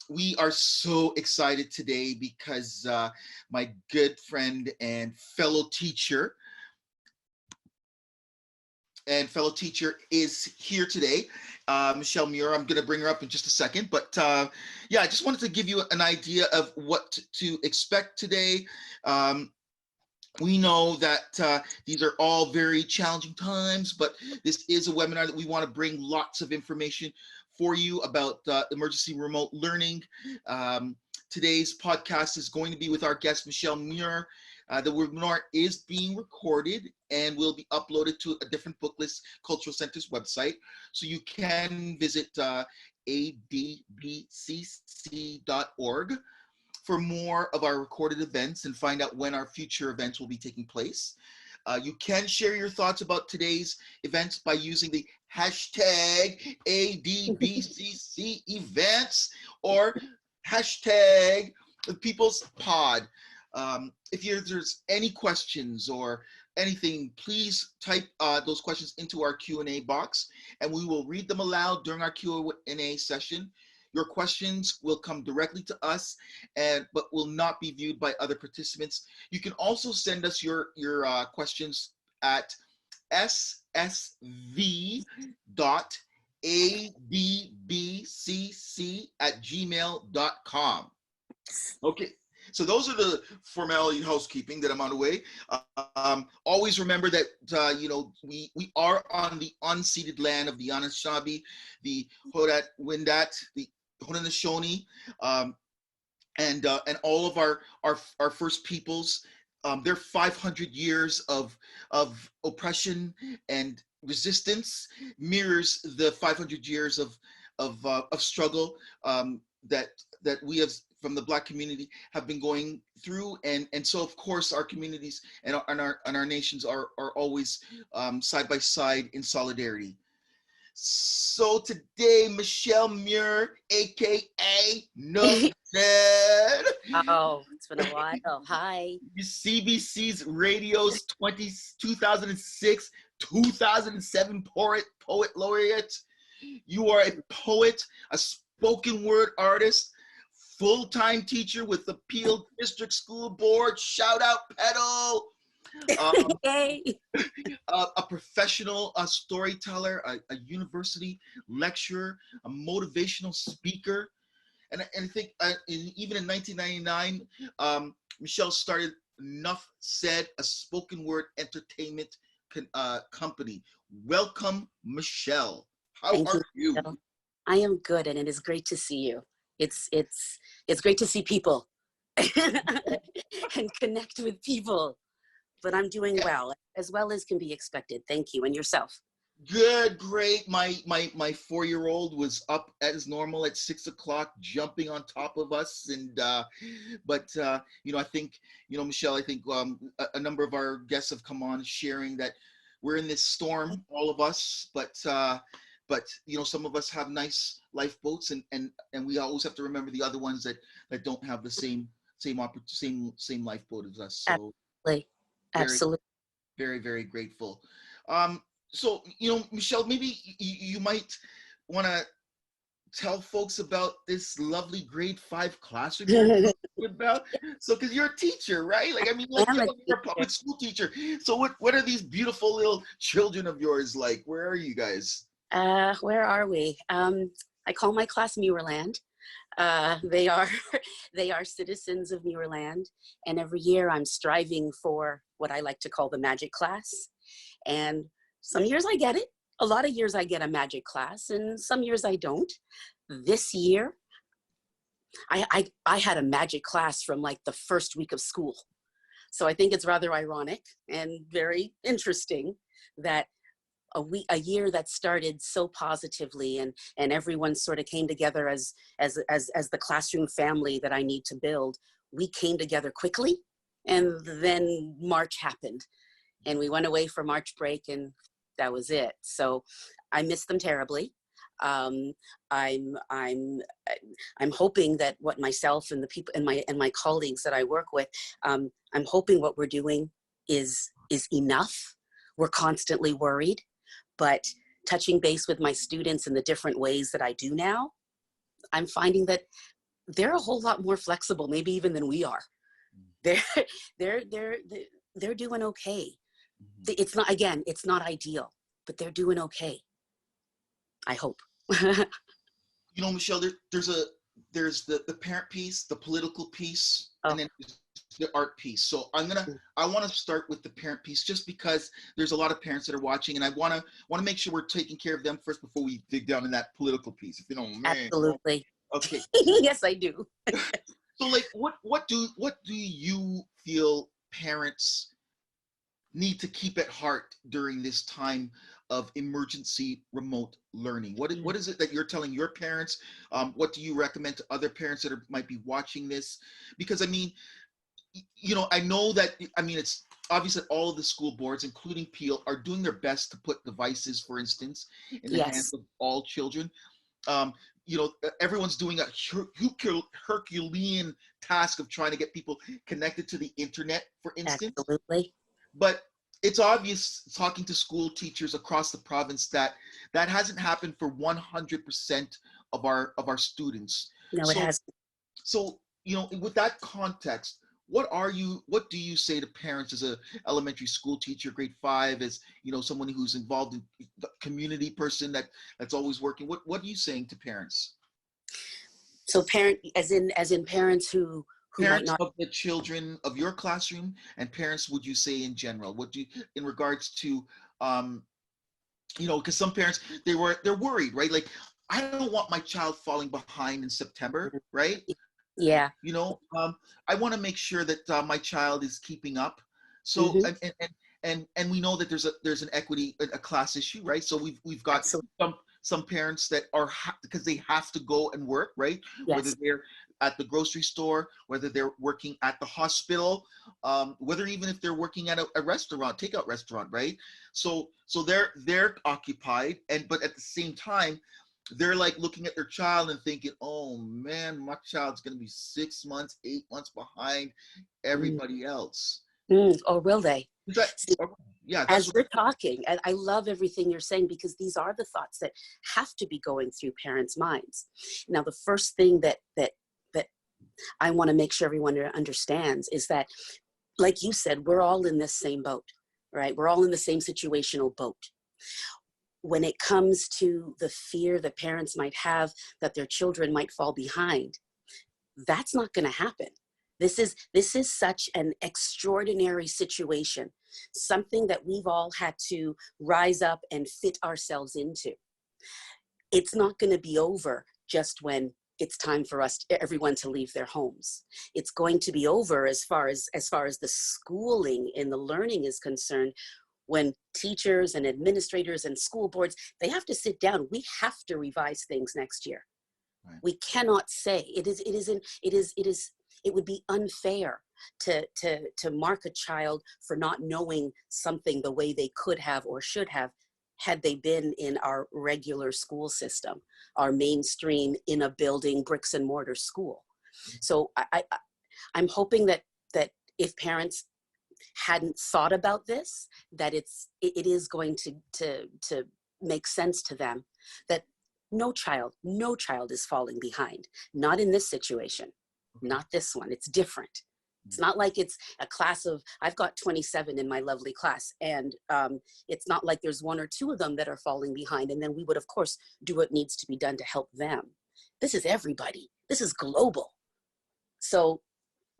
We are so excited today because my good friend and fellow teacher is here today. Michelle Muir, I'm going to bring her up in just a second. But yeah, I just wanted to give you an idea of what to expect today. We know that these are all very challenging times, but this is a webinar that we want to bring lots of information for you about emergency remote learning. Today's podcast is going to be with our guest, Michelle Muir. The webinar is being recorded and will be uploaded to a different Booklist Cultural Center's website. So you can visit adbcc.org for more of our recorded events and find out when our future events will be taking place. You can share your thoughts about today's events by using the hashtag ADBCC events or hashtag People's Pod. If there's any questions or anything, please type those questions into our Q&A box and we will read them aloud during our Q&A session. Your questions will come directly to us, but will not be viewed by other participants. You can also send us your questions at ssv.adbcc@gmail.com. Okay. So those are the formality housekeeping that I'm on the way. Always remember that we are on the unceded land of the Anishinaabe, the Hodat Wendat, the Haudenosaunee, and all of our First Peoples. Their 500 years of oppression and resistance mirrors the 500 years of struggle that we have from the Black community have been going through, and so of course our communities and our nations are always side by side in solidarity. So today, Michelle Muir, aka No Dead. Oh, it's been a while. Hi. CBC's Radio's 2006, 2007 poet laureate. You are a poet, a spoken word artist, full-time teacher with the Peel District School Board. Shout out, Pedal. Hey. A professional storyteller, a university lecturer, a motivational speaker. And I think even in 1999, Michelle started Enough Said, a spoken word entertainment company. Welcome, Michelle. How are you? I am good, and it is great to see you. It's great to see people and connect with people. But I'm doing well as can be expected. Thank you. And yourself? Good, great. My 4-year-old was up as normal at 6 o'clock, jumping on top of us. And but I think Michelle, I think a number of our guests have come on sharing that we're in this storm, all of us. But some of us have nice lifeboats, and we always have to remember the other ones that don't have the same lifeboat as us. So Absolutely. Very, very grateful. So, Michelle, maybe you might want to tell folks about this lovely grade 5 classroom you're about. So, because you're a teacher, right? Like, I mean, you're a public school teacher. So what are these beautiful little children of yours like? Where are you guys? Where are we? I call my class Muirland. They are citizens of Muirland, and every year I'm striving for what I like to call the magic class. And some years I get it. A lot of years I get a magic class, and some years I don't. This year, I had a magic class from like the first week of school. So I think it's rather ironic and very interesting that a year that started so positively and everyone sort of came together as the classroom family that I need to build. We came together quickly, and then March happened and we went away for March break, and that was it. So I miss them terribly. I'm hoping that what myself and the people and my colleagues that I work with, I'm hoping what we're doing is enough. We're constantly worried. But touching base with my students in the different ways that I do now, I'm finding that they're a whole lot more flexible, maybe even than we are. They're they're they're they're doing okay. It's not, again, it's not ideal, but they're doing okay, I hope. You know, Michelle, there's the parent piece, the political piece, Oh, and then the art piece. So I want to start with the parent piece, just because there's a lot of parents that are watching, and I want to make sure we're taking care of them first before we dig down in that political piece. If you know, man. absolutely. Okay. Yes, I do. So like, what do you feel parents need to keep at heart during this time of emergency remote learning? What is it that you're telling your parents? What do you recommend to other parents that might be watching this? Because I mean, you know, I know that, I mean, it's obvious that all of the school boards, including Peel, are doing their best to put devices, for instance, in the hands Yes, of all children. Um, you know, everyone's doing a Herculean task of trying to get people connected to the internet, for instance. absolutely. But it's obvious, talking to school teachers across the province, that that hasn't happened for 100% of our students. No, it So has. so you know, with that context, what do you say to parents as a elementary school teacher, grade 5, as you know, someone who's involved in the community person that's always working? What are you saying to parents? So parent, as in parents who might Parents not. of the children of your classroom, and parents, would you say, in general? What do you, in regards to, um, you know, because some parents, they're worried, right? Like, I don't want my child falling behind in September, right? Yeah. You know, I want to make sure that my child is keeping up. So Hmm. and we know that there's an equity, a class issue, right? So we've got Absolutely. some parents that are because they have to go and work, right? Whether Yes. they're at the grocery store, whether they're working at the hospital, whether even if they're working at a restaurant, takeout restaurant, right? So they're occupied, and but at the same time, they're like looking at their child and thinking, oh man, my child's going to be 6 months, 8 months behind Mm. everybody else. Or will they? Is that, See, okay, yeah, that's as what. we're talking, and I love everything you're saying, because these are the thoughts that have to be going through parents' minds. Now, the first thing that I want to make sure everyone understands is that, like you said, we're all in this same boat, right? We're all in the same situational boat. When it comes to the fear that parents might have that their children might fall behind, that's not going to happen. This is such an extraordinary situation, something that we've all had to rise up and fit ourselves into. It's not going to be over just when it's time for everyone to leave their homes. It's going to be over as far as the schooling and the learning is concerned, when teachers and administrators and school boards, they have to sit down. We have to revise things next year. Right. We cannot say it would be unfair to mark a child for not knowing something the way they could have or should have, had they been in our regular school system, our mainstream, in a building, bricks and mortar school. So I'm hoping that if parents hadn't thought about this, that it is going to make sense to them that no child is falling behind. Not in this situation, Okay. not this one. It's different. It's not like it's a class of, I've got 27 in my lovely class, and it's not like there's one or two of them that are falling behind, and then we would, of course, do what needs to be done to help them. This is everybody. This is global. So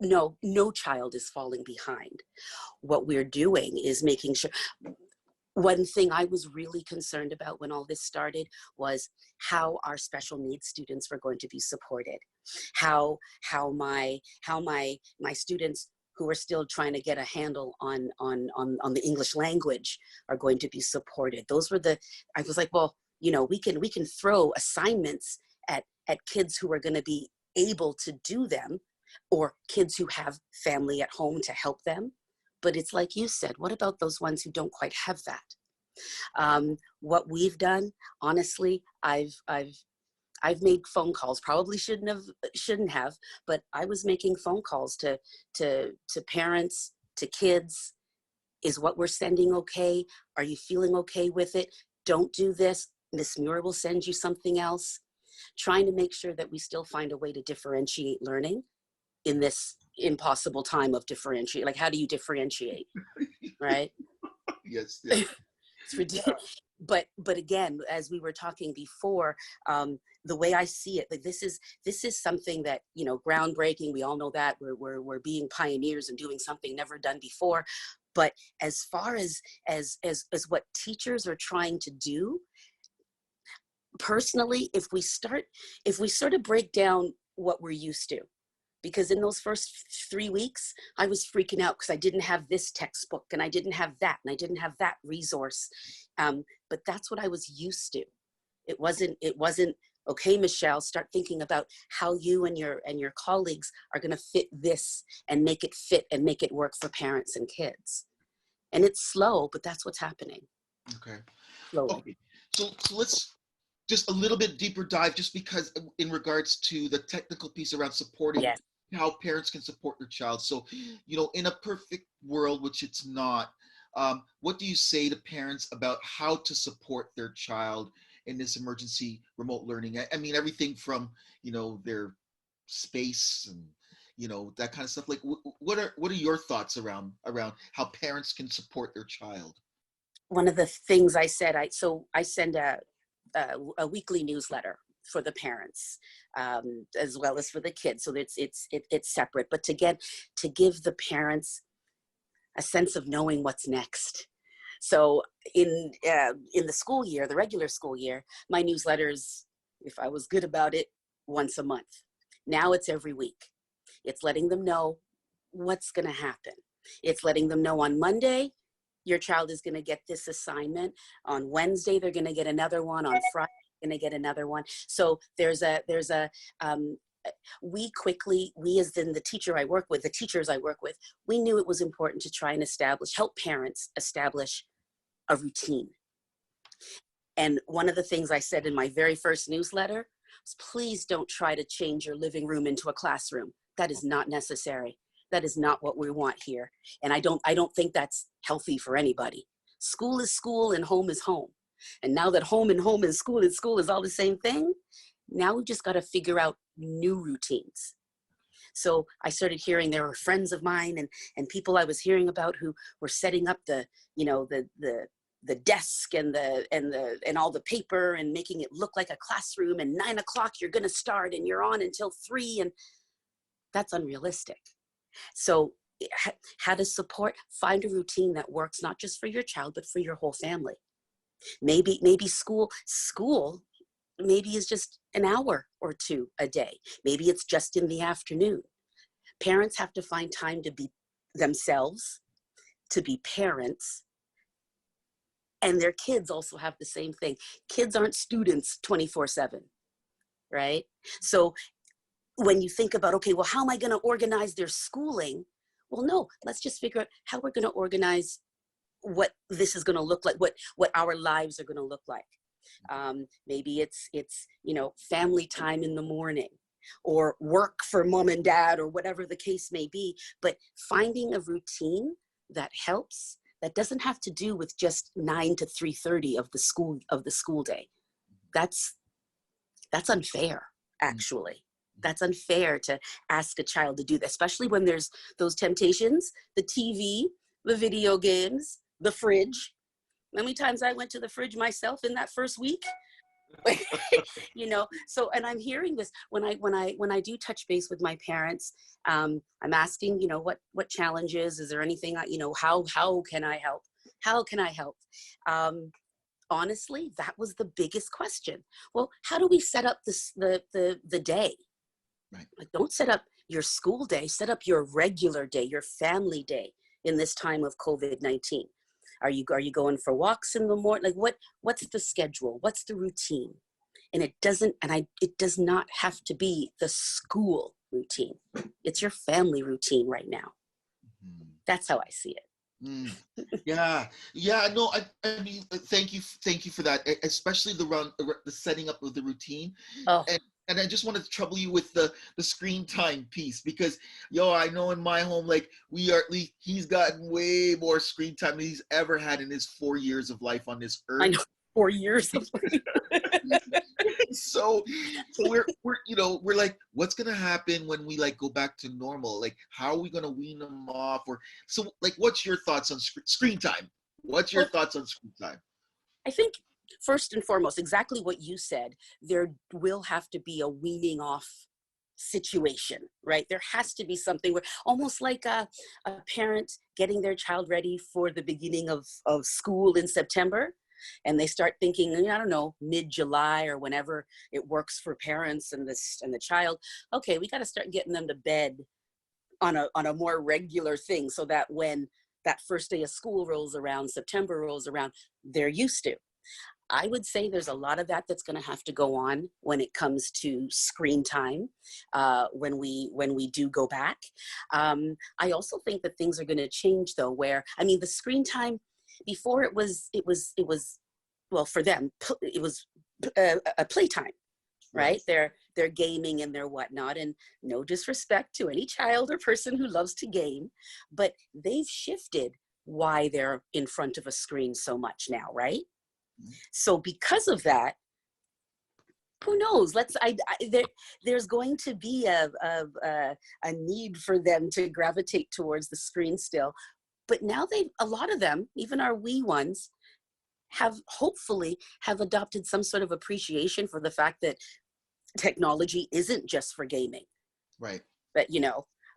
no child is falling behind. What we're doing is making sure. One thing I was really concerned about when all this started was how our special needs students were going to be supported, how my students who are still trying to get a handle on the English language are going to be supported. I was like, well, we can throw assignments at kids who are going to be able to do them, or kids who have family at home to help them. But it's like you said, what about those ones who don't quite have that? What we've done, honestly, I've made phone calls. Probably shouldn't have, but I was making phone calls to parents, to kids. Is what we're sending okay? Are you feeling okay with it? Don't do this. Miss Muir will send you something else. trying to make sure that we still find a way to differentiate learning in this impossible time of differentiate. Like, how do you differentiate, right? Yes, yeah. It's ridiculous. But again, as we were talking before, the way I see it, like this is something that, you know, groundbreaking. We all know that we're being pioneers and doing something never done before. But as far as what teachers are trying to do, personally, if we sort of break down what we're used to, because in those first 3 weeks, I was freaking out because I didn't have this textbook and I didn't have that and I didn't have that resource. But that's what I was used to. It wasn't, okay, Michelle, start thinking about how you and your colleagues are going to fit this and make it fit and make it work for parents and kids. And it's slow, but that's what's happening. Okay. Slowly. Okay. So let's just a little bit deeper dive, just because in regards to the technical piece around supporting Yes. how parents can support their child. So, you know, in a perfect world, which it's not, what do you say to parents about how to support their child in this emergency remote learning? I mean, everything from, you know, their space and, you know, that kind of stuff. Like, what are your thoughts around how parents can support their child? One of the things I said, I send a weekly newsletter for the parents, as well as for the kids. So it's separate, but to give the parents a sense of knowing what's next. So in the school year, the regular school year, my newsletters, if I was good about it, once a month. Now it's every week. It's letting them know what's going to happen. It's letting them know on Monday, your child is going to get this assignment. On Wednesday, they're going to get another one. On Friday, they're going to get another one. So we as in the teachers I work with, we knew it was important to try and help parents establish a routine. And one of the things I said in my very first newsletter was, please don't try to change your living room into a classroom. That is not necessary. That is not what we want here. And I don't think that's healthy for anybody. School is school and home is home. And now that home and school is all the same thing, now we just got to figure out new routines. So I started hearing, there were friends of mine and people I was hearing about who were setting up the desk and all the paper and making it look like a classroom, and 9 o'clock you're going to start and you're on until 3, and that's unrealistic. So how to find a routine that works not just for your child, but for your whole family. Maybe school maybe is just an hour or 2 a day. Maybe it's just in the afternoon. Parents have to find time to be themselves, to be parents, and their kids also have the same thing. Kids aren't students 24/7, right? So when you think about, okay, well, how am I going to organize their schooling? Well, no, let's just figure out how we're going to organize what this is going to look like, what our lives are going to look like. Maybe it's family time in the morning, or work for mom and dad, or whatever the case may be. But finding a routine that helps, that doesn't have to do with just 9 to 3:30 of the school day. That's unfair, actually. That's unfair to ask a child to do that, especially when there's those temptations, the TV, the video games, the fridge. How many times I went to the fridge myself in that first week? So, and I'm hearing this when I do touch base with my parents. I'm asking, what challenges, is there anything, how can I help? How can I help? Honestly, that was the biggest question. Well, how do we set up the day? Right. Like, don't set up your school day, set up your regular day, your family day in this time of COVID-19. Are you going for walks in the morning? Like, what's the schedule? What's the routine? And it does not have to be the school routine. It's your family routine right now. Mm-hmm. That's how I see it. Yeah. No, I mean, thank you for that, especially the setting up of the routine. Oh. And I just wanted to trouble you with the screen time piece, because I know in my home, like, he's gotten way more screen time than he's ever had in his 4 years of life on this earth. I know, 4 years of life. so we're we're like, what's gonna happen when we like go back to normal? Like, how are we gonna wean them off? Or so like, what's your thoughts on screen time? What's your Well, thoughts on screen time? I think first and foremost, exactly what you said, there will have to be a weaning off situation, right? There has to be something where almost like a parent getting their child ready for the beginning of school in September. And they start thinking, I don't know, mid-July or whenever it works for parents and this and the child. Okay, we got to start getting them to bed on a more regular thing, so that when that first day of school rolls around, September rolls around, they're used to. I would say there's a lot of that that's going to have to go on when it comes to screen time when we do go back. I also think that things are going to change, though. Where I mean, the screen time before it was well, for them it was a playtime, right? They're gaming and they're whatnot, and no disrespect to any child or person who loves to game, but they've shifted why they're in front of a screen so much now, right? So because of that, who knows? There's going to be a need for them to gravitate towards the screen still, but now a lot of them, even our wee ones, hopefully have adopted some sort of appreciation for the fact that technology isn't just for gaming. Right. But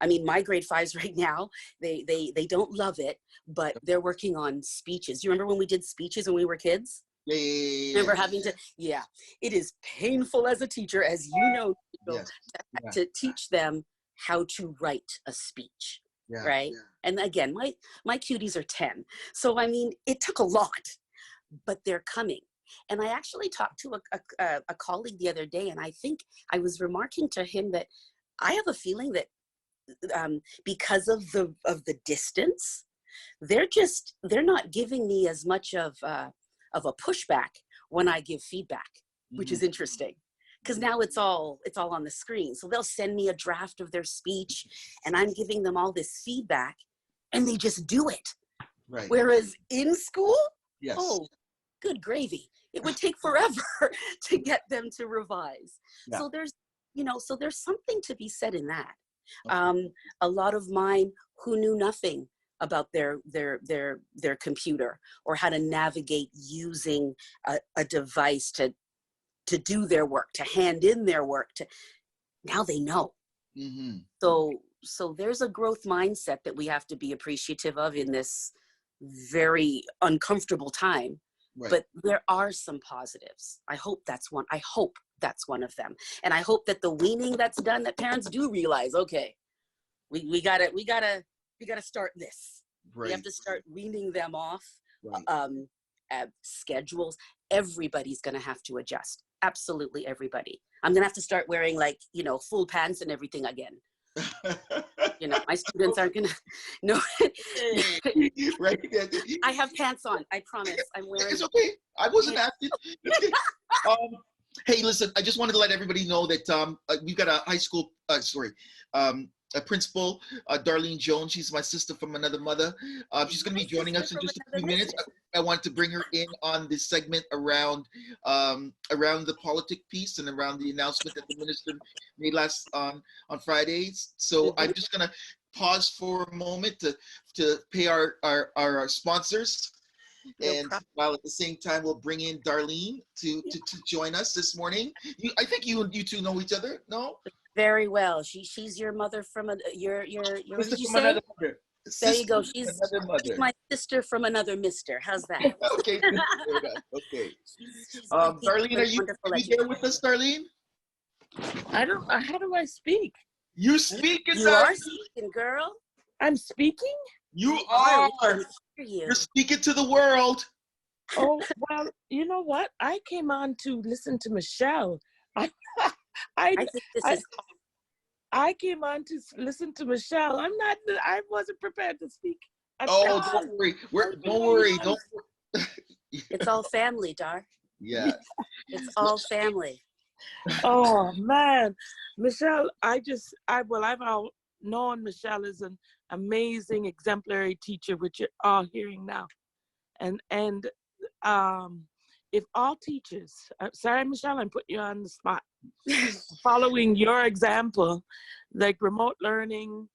I mean, my grade fives right now, they don't love it, but they're working on speeches. You remember when we did speeches when we were kids? Yeah. Remember having to, it is painful as a teacher, as you know, Yes. to teach them how to write a speech, right? Yeah. And again, my cuties are 10. So, I mean, it took a lot, but they're coming. And I actually talked to a colleague the other day, and I think I was remarking to him that I have a feeling that because of the distance, they're not giving me as much of a pushback when I give feedback, which is interesting, because now it's all on the screen. So they'll send me a draft of their speech, and I'm giving them all this feedback, and they just do it. Right. Whereas in school, yes. Oh, good gravy. It would take forever to get them to revise. Yeah. So there's something to be said in that. Okay. A lot of mine who knew nothing about their computer or how to navigate using a device to do their work, to hand in their work, now they know. Mm-hmm. So there's a growth mindset that we have to be appreciative of in this very uncomfortable time. Right. But there are some positives. I hope that's one of them. And I hope that the weaning that's done, that parents do realize, okay, we gotta start this. Right. We have to start weaning them off. Right. Schedules. Everybody's gonna have to adjust. Absolutely everybody. I'm gonna have to start wearing full pants and everything again. My students aren't gonna no. Right. I have pants on. I promise. I'm wearing. It's okay. I wasn't asking. Hey, listen. I just wanted to let everybody know that we've got a high school. A principal, Darlene Jones. She's my sister from another mother. She's going to be joining us in just a few minutes. I want to bring her in on this segment around the politic piece and around the announcement that the minister made last on Fridays. So I'm just going to pause for a moment to pay our sponsors. And while at the same time, we'll bring in Darlene to join us this morning. I think you two know each other, no? Very well. She's your mother from your what did you say? Another mother. There you go. She's my sister from another mister. How's that? Okay. Okay. Darlene, are you there with us, Darlene? How do I speak? You speaking, You are speaking, girl. I'm speaking? You are. You're speaking to the world. Oh, well, you know what? I came on to listen to Michelle. I came on to listen to Michelle. I wasn't prepared to speak. Don't worry. Don't worry. It's all family, Dar. Yeah. It's all family. Oh man. Michelle, I've all known Michelle as an amazing, exemplary teacher, which you're all hearing now. And if all teachers, sorry, Michelle, I'm putting you on the spot, following your example, like remote learning,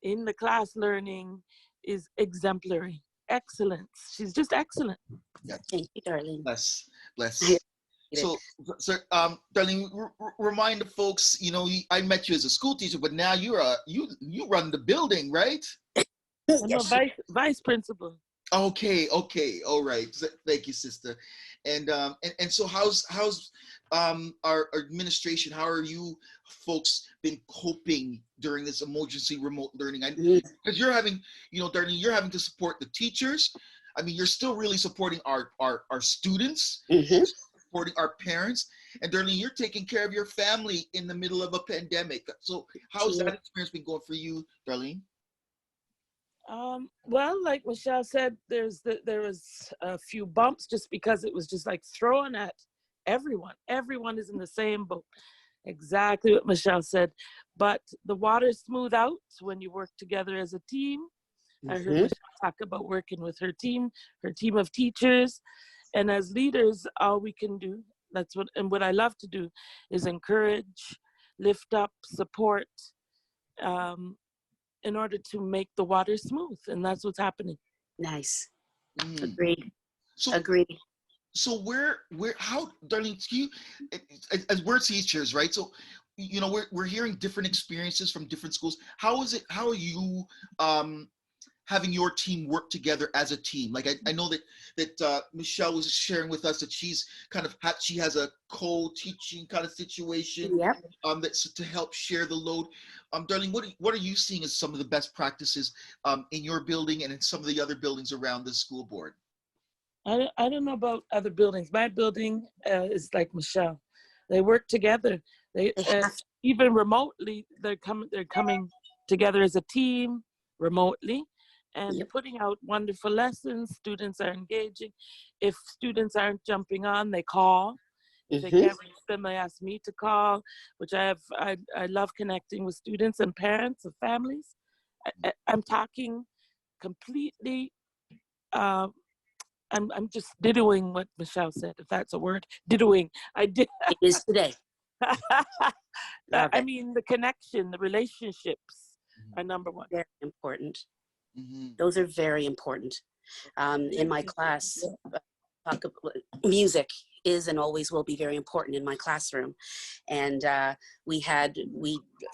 in the class learning is exemplary. Excellence. She's just excellent. Yeah. Thank you, darling. Bless, I bless. appreciate So, darling, remind the folks. You know, I met you as a school teacher, but now you run the building, right? it. I'm a Yes, vice principal. Okay, all right. Thank you, sister. And so how's our administration? How are you folks been coping during this emergency remote learning? Because you're having, darling, you're having to support the teachers. I mean, you're still really supporting our students, mm-hmm. supporting our parents, and darling, you're taking care of your family in the middle of a pandemic. So how's that experience been going for you, Darlene? Well, like Michelle said, there was a few bumps just because it was just like thrown at everyone. Everyone is in the same boat. Exactly what Michelle said. But the water smooth out when you work together as a team. I heard Michelle talk about working with her team of teachers. And as leaders, all we can do, what I love to do is encourage, lift up, support, in order to make the water smooth. And that's what's happening. Nice. Mm. Agreed. So, Agreed. So how, darling, as we're teachers, right? So, we're hearing different experiences from different schools. How are you having your team work together as a team? Like I know that Michelle was sharing with us that she's she has a co-teaching kind of situation. Yep. That's to help share the load. Darling, what are you seeing as some of the best practices in your building and in some of the other buildings around the school board? I don't know about other buildings. My building is like Michelle. They work together. They even remotely. They're coming together as a team remotely, and putting out wonderful lessons. Students are engaging. If students aren't jumping on, they call. If they can't reach them, they ask me to call. Which I love connecting with students and parents of families. I'm talking completely. I'm just diddling what Michelle said, if that's a word. Diddling. I did. It is today. I mean, the connection, the relationships are number one. Very important. Mm-hmm. Those are very important. In my class, music is and always will be very important in my classroom. And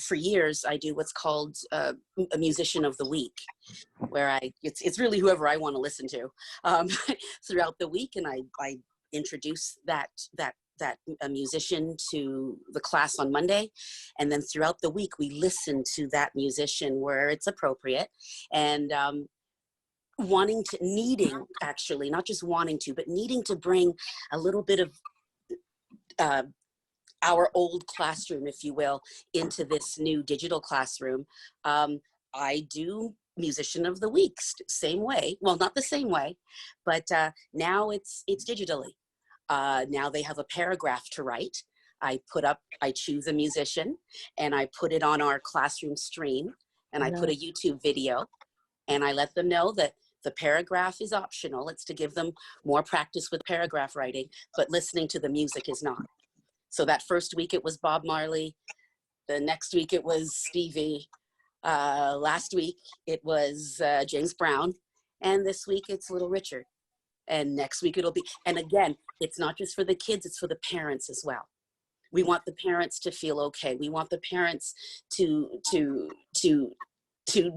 for years, I do what's called a musician of the week, where it's really whoever I want to listen to throughout the week. And I introduce that a musician to the class on Monday. And then throughout the week, we listen to that musician where it's appropriate. And needing actually, not just wanting to, but needing to bring a little bit of our old classroom, if you will, into this new digital classroom. I do musician of the week, same way. Well, not the same way, but now it's digitally. Now they have a paragraph to write. I choose a musician and I put it on our classroom stream, and I put a YouTube video, and I let them know that the paragraph is optional. It's to give them more practice with paragraph writing, but listening to the music is not. So that first week it was Bob Marley. The next week it was Stevie. Last week it was James Brown. And this week it's Little Richard. And next week it'll be, and again, it's not just for the kids, it's for the parents as well. We want the parents to feel okay. We want the parents to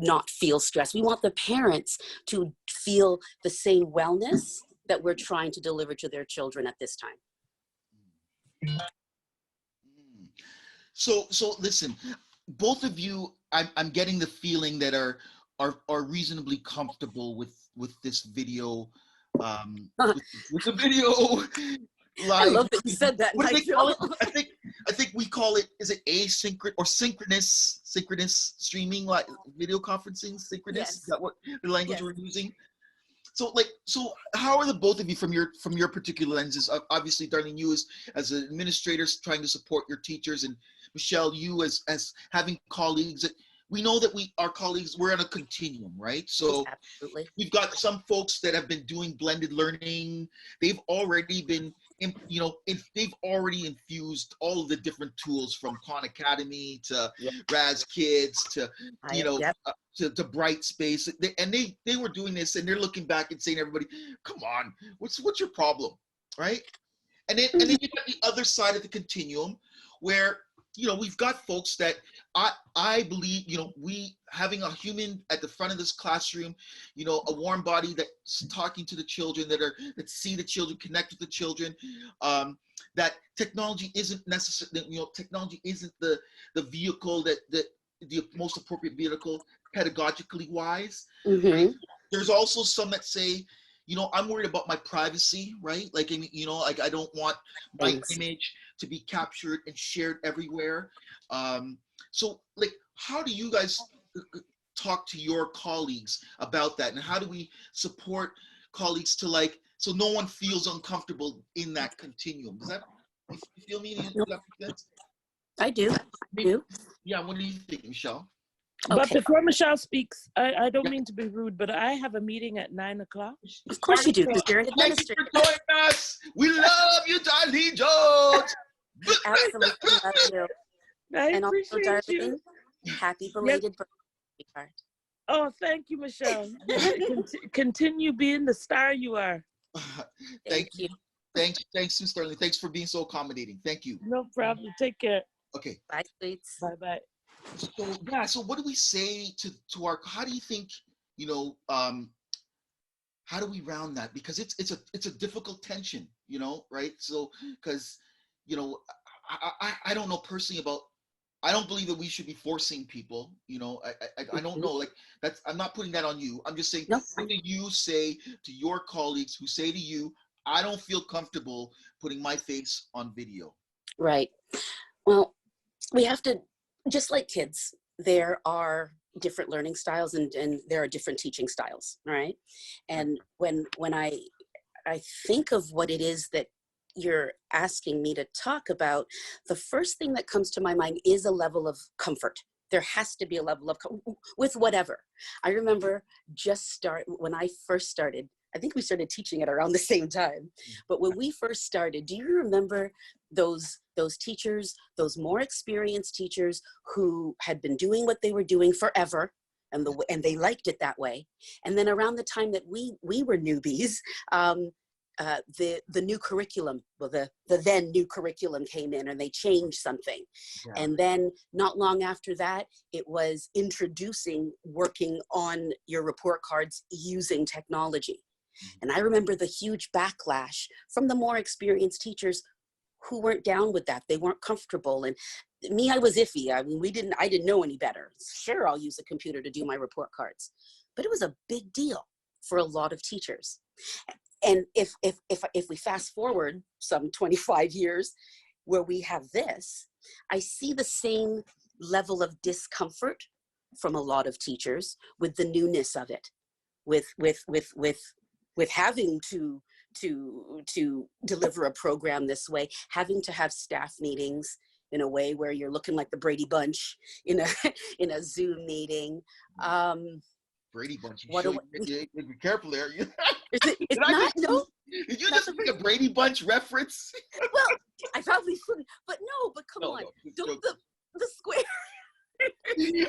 not feel stressed. We want the parents to feel the same wellness that we're trying to deliver to their children at this time. So listen, both of you, I'm getting the feeling that are reasonably comfortable with this video, with the video live. I love that you said that. What do they call it? I think we call it, is it asynchronous or synchronous streaming, like video conferencing, synchronous? Yes. Is that what the language we're using? So how are the both of you from your particular lenses? Obviously, Darlene, you as an administrator trying to support your teachers, and Michelle, you as having colleagues that we know that our colleagues, we're on a continuum, right? So Absolutely. we've got some folks that have been doing blended learning. They've already been, they've already infused all of the different tools from Khan Academy to Yep. Raz Kids to, Yep. to Bright Space. They were doing this, and they're looking back and saying, everybody, come on, what's your problem, right? And then you got the other side of the continuum where, we've got folks that I believe, we having a human at the front of this classroom, a warm body that's talking to the children, that see the children, connect with the children, that technology isn't necessarily, technology isn't the vehicle that the most appropriate vehicle pedagogically wise. Mm-hmm. There's also some that say, I'm worried about my privacy, right? Like, like I don't want my image to be captured and shared everywhere. So like, how do you guys talk to your colleagues about that? And how do we support colleagues to so no one feels uncomfortable in that continuum? Does that, you feel me? Does that make sense? I do. Yeah, what do you think, Michelle? But Okay. before Michelle speaks, I don't mean to be rude, but I have a meeting at 9 o'clock. Of course you do, because you're an Thank you administrator. for joining us. We love you, Darlene Jones. Absolutely love you. I And also, appreciate you. darling, happy belated birthday, sweetheart. Oh, thank you, Michelle. Continue being the star you are. Thank you. Thanks, Ms. Darlene. Thanks for being so accommodating. Thank you. No problem. Take care. Okay. Bye, sweets. Bye-bye. So yeah, so what do we say to our, how do you think, how do we round that? Because it's a difficult tension, right? So, because, I don't know personally about, I don't believe that we should be forcing people, I don't know, like I'm not putting that on you. I'm just saying, No. what do you say to your colleagues who say to you, I don't feel comfortable putting my face on video? Right. Well, we have to, just like kids, there are different learning styles and there are different teaching styles, right? And when I think of what it is that you're asking me to talk about, the first thing that comes to my mind is a level of comfort. There has to be a level of with whatever. I remember when I first started, I think we started teaching at around the same time, but when we first started, do you remember those teachers, those more experienced teachers who had been doing what they were doing forever, and they liked it that way? And then around the time that we were newbies, the new curriculum, well, the then new curriculum came in and they changed something. Yeah. And then not long after that, it was introducing working on your report cards using technology. And I remember the huge backlash from the more experienced teachers who weren't down with that. They weren't comfortable. And me, I was iffy. I mean, I didn't know any better. Sure, I'll use a computer to do my report cards. But it was a big deal for a lot of teachers. And if we fast forward some 25 years where we have this, I see the same level of discomfort from a lot of teachers with the newness of it, with having to deliver a program this way, having to have staff meetings in a way where you're looking like the Brady Bunch in a Zoom meeting. Brady Bunch. Be careful there. It's not, no. Did you just make a Brady Bunch reference? Well, I probably shouldn't, but come on. Don't the square.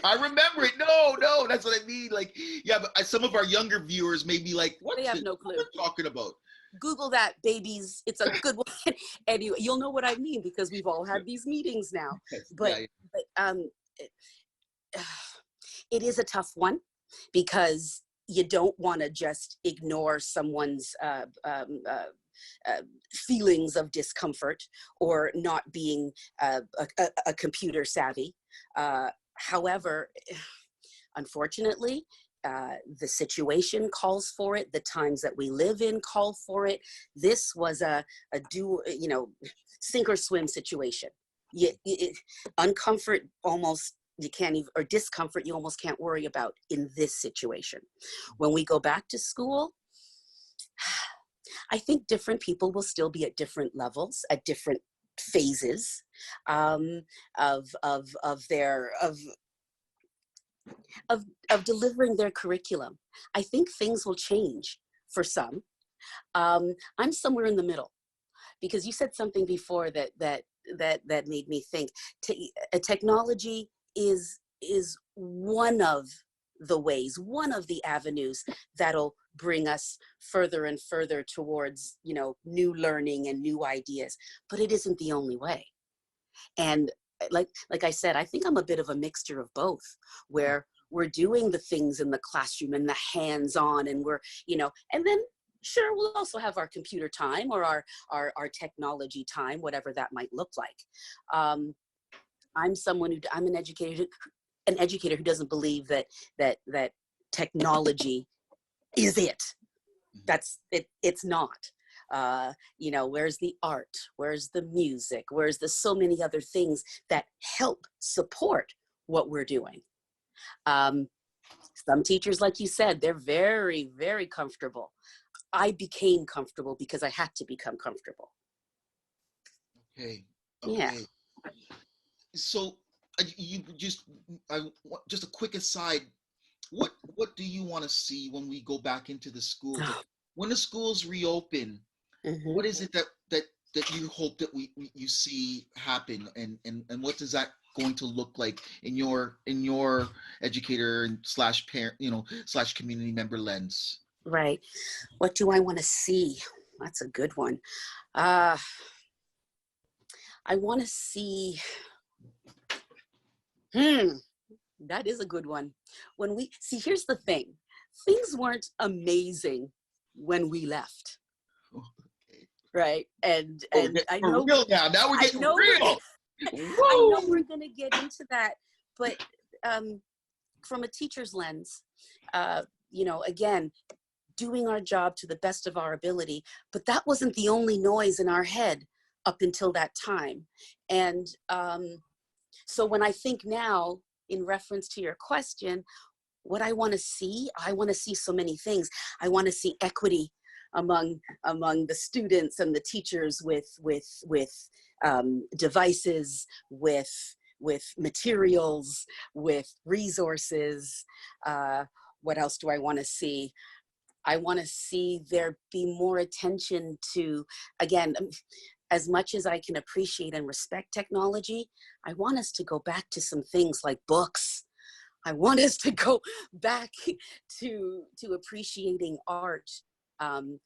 I remember it. No, that's what I mean. Like, yeah, but some of our younger viewers may be like, "What? They have no clue. What are you talking about?" Google that, babies. It's a good one. Anyway, you'll know what I mean because we've all had these meetings now. But it is a tough one because you don't want to just ignore someone's feelings of discomfort or not being a computer savvy. However, unfortunately, the situation calls for it. The times that we live in call for it. This was a sink or swim situation. Uncomfort almost you can't even, or discomfort you almost can't worry about in this situation. When we go back to school, I think different people will still be at different levels, at different phases of of delivering their curriculum. I think things will change for some. I'm somewhere in the middle, because you said something before that made me think. Technology is one of the ways, one of the avenues that'll bring us further and further towards, you know, new learning and new ideas, but it isn't the only way. And like I said, I think I'm a bit of a mixture of both, where we're doing the things in the classroom and the hands-on, and we're, you know, and then sure, we'll also have our computer time or our technology time, whatever that might look like. I'm an educator who doesn't believe that technology is it. That's it. It's not. You know, where's the art? Where's the music? Where's the so many other things that help support what we're doing? Some teachers, like you said, they're very, very comfortable. I became comfortable because I had to become comfortable. Okay. Yeah. So just a quick aside. What do you want to see when we go back into the schools? Like, when the schools reopen, what is it that you hope that you see happen, and what is that going to look like in your educator / parent, you know, / community member lens? Right. What do I want to see? That's a good one. I want to see, that is a good one. When we see, here's the thing. Things weren't amazing when we left. Okay. Right. And I for know real now. Now we're getting real. I know we're going to get into that, but from a teacher's lens, you know, again, doing our job to the best of our ability, but that wasn't the only noise in our head up until that time. And so when I think now, in reference to your question, what I want to see so many things. I want to see equity among the students and the teachers with devices, with materials, with resources. What else do I want to see? I want to see there be more attention to, again, as much as I can appreciate and respect technology, I want us to go back to some things like books. I want us to go back to appreciating art, and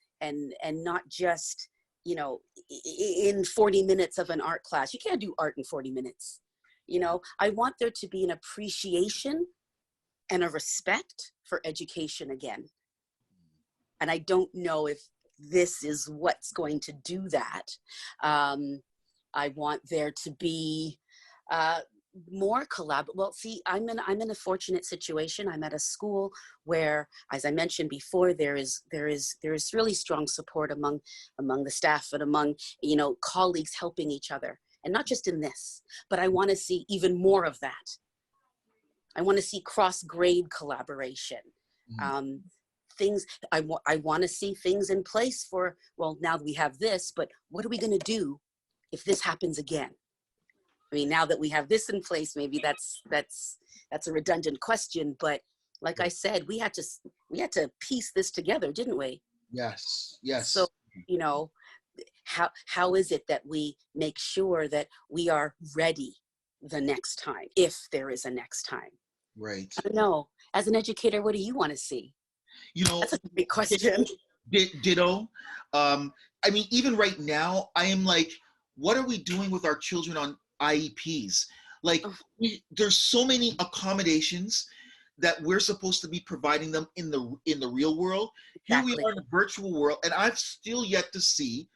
not just, you know, in 40 minutes of an art class. You can't do art in 40 minutes. You know, I want there to be an appreciation and a respect for education again. And I don't know if this is what's going to do that. I want there to be more well, see, I'm in a fortunate situation. I'm at a school where, as I mentioned before, there is really strong support among the staff and among, you know, colleagues helping each other, and not just in this, but I want to see even more of that. I want to see cross-grade collaboration. Things I want to see things in place for, well, now that we have this, but what are we going to do if this happens again? I mean, now that we have this in place, maybe that's a redundant question, but like I said, we had to piece this together, didn't we? Yes. So, you know, how is it that we make sure that we are ready the next time, if there is a next time? Right. I don't know. As an educator, what do you want to see? You know, that's a big question. Ditto. I mean, even right now, I am like, what are we doing with our children on IEPs? Like, there's so many accommodations that we're supposed to be providing them in the real world. Exactly. Here we are in the virtual world, and I've still yet to see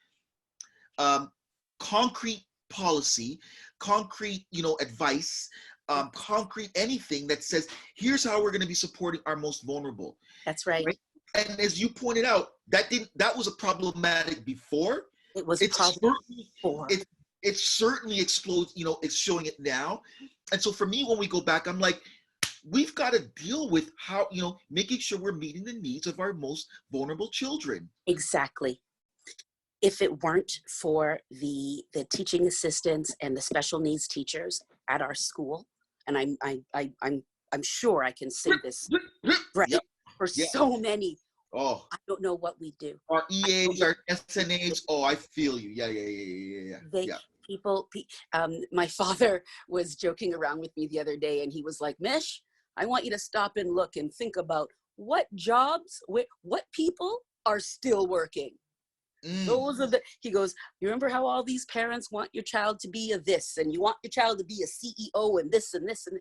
concrete policy, concrete, you know, advice, concrete anything that says, here's how we're going to be supporting our most vulnerable. That's right. And as you pointed out, that was a problematic before. It was problematic. It certainly explodes, you know, it's showing it now. And so for me, when we go back, I'm like, we've got to deal with how, you know, making sure we're meeting the needs of our most vulnerable children. Exactly. If it weren't for the teaching assistants and the special needs teachers at our school, and I'm sure I can say this, right? Yep. For Yeah. so many, Oh, I don't know what we do. our EAs, our SNAs. Oh, I feel you. They Yeah. My father was joking around with me the other day, and he was like, Mish, I want you to stop and look and think about what jobs, what people are still working. Those are he goes, you remember how all these parents want your child to be a this, and you want your child to be a CEO and this and this, and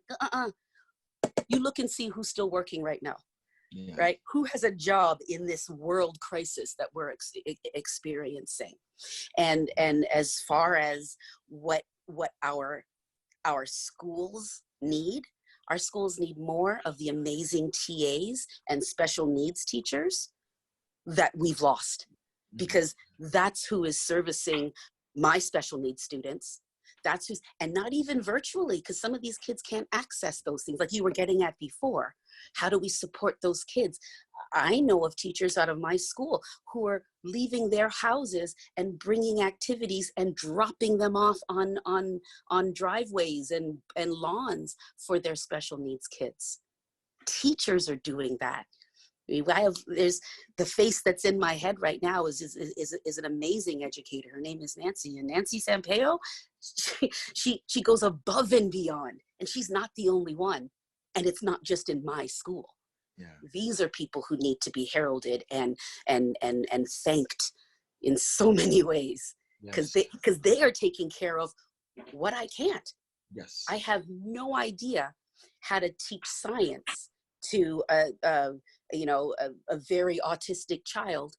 you look and see who's still working right now. Yeah. Right? Who has a job in this world crisis that we're experiencing? And as far as what our schools need, our schools need more of the amazing TAs and special needs teachers that we've lost, because that's who is servicing my special needs students. That's who's, and not even virtually, because some of these kids can't access those things like you were getting at before. How do we support those kids? I know of teachers out of my school who are leaving their houses and bringing activities and dropping them off on driveways and lawns for their special needs kids. Teachers are doing that. There's the face that's in my head right now is an amazing educator. Her name is Nancy, and Nancy Sampaio, she goes above and beyond, and she's not the only one, and it's not just in my school. Yeah. These are people who need to be heralded and thanked in so many ways, because they are taking care of what I can't. Yes. I have no idea how to teach science to a very autistic child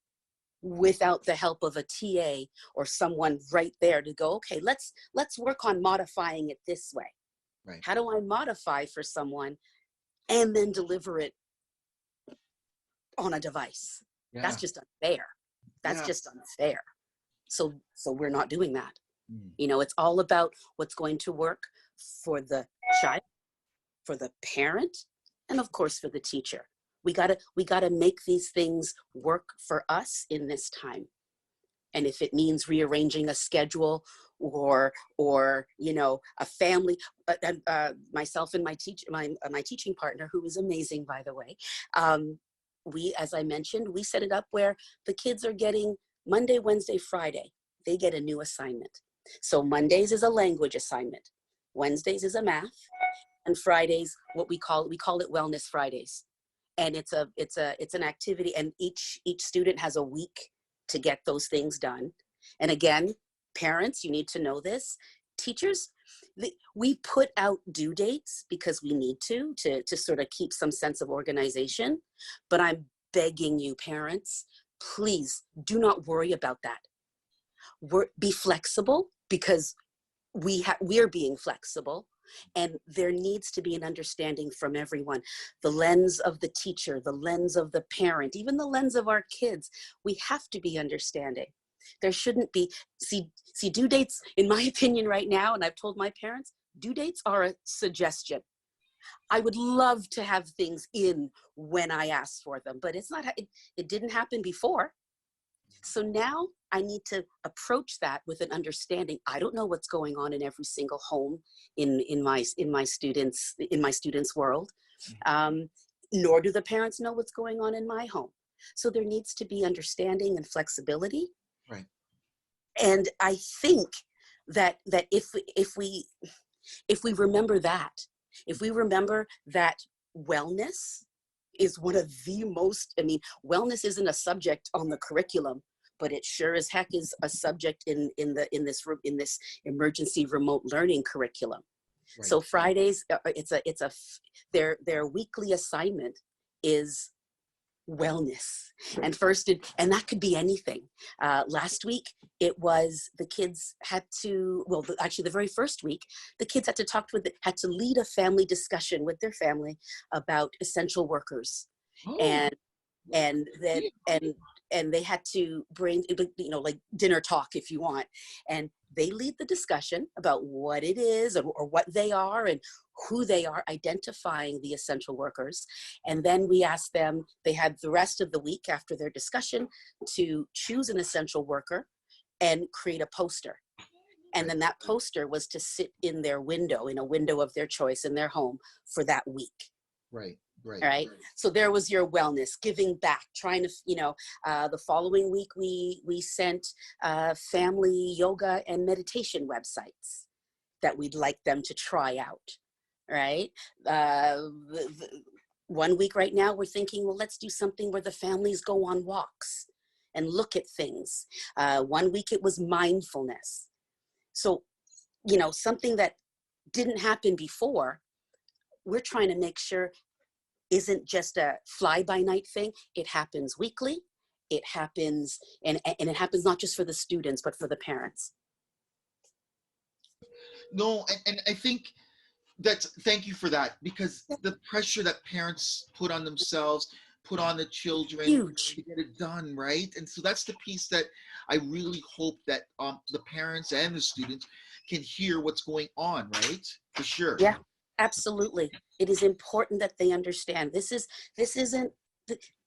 without the help of a TA or someone right there to go, okay, let's work on modifying it this way. Right. How do I modify for someone and then deliver it on a device? Yeah. That's just unfair. That's just unfair. So we're not doing that. It's all about what's going to work for the child, for the parent, and of course for the teacher. We gotta make these things work for us in this time. And if it means rearranging a schedule or a family, myself and my teaching partner, who is amazing, by the way, we, as I mentioned, we set it up where the kids are getting Monday, Wednesday, Friday. They get a new assignment. So Mondays is a language assignment, Wednesdays is a math, and Fridays, we call it Wellness Fridays. And it's an activity, and each student has a week to get those things done. And again, parents, you need to know this. Teachers, we put out due dates because we need to sort of keep some sense of organization. But I'm begging you, parents, please do not worry about that. Be flexible, because we are being flexible. And there needs to be an understanding from everyone. The lens of the teacher, the lens of the parent, even the lens of our kids. We have to be understanding. There shouldn't be, see due dates, in my opinion right now, and I've told my parents, due dates are a suggestion. I would love to have things in when I ask for them, but it's not, it didn't happen before. So now I need to approach that with an understanding. I don't know what's going on in every single home in my students' world, nor do the parents know what's going on in my home. So there needs to be understanding and flexibility. Right. And I think that if we remember that, if we remember that wellness is one of the most, wellness isn't a subject on the curriculum, but it sure as heck is a subject in this emergency remote learning curriculum. Right. So Fridays, their weekly assignment is wellness, and that could be anything. Last week it was the kids had to, actually the very first week, the kids had to lead a family discussion with their family about essential workers. Oh. And they had to bring, like dinner talk if you want, and they lead the discussion about what it is or what they are and who they are, identifying the essential workers. And then we asked them, they had the rest of the week after their discussion to choose an essential worker and create a poster. And then that poster was to sit in their window, in a window of their choice in their home for that week. Right. Right. Right. So there was your wellness, giving back, trying to, the following week we sent family yoga and meditation websites that we'd like them to try out. Right. One week right now we're thinking, well, let's do something where the families go on walks and look at things. One week it was mindfulness. So, something that didn't happen before, we're trying to make sure isn't just a fly-by-night thing. It happens weekly. It happens, and it happens not just for the students, but for the parents. No, and I think thank you for that, because the pressure that parents put on themselves, put on the children Huge. to get it done, right? And so that's the piece that I really hope that the parents and the students can hear what's going on, right? For sure. Yeah, absolutely. It is important that they understand this isn't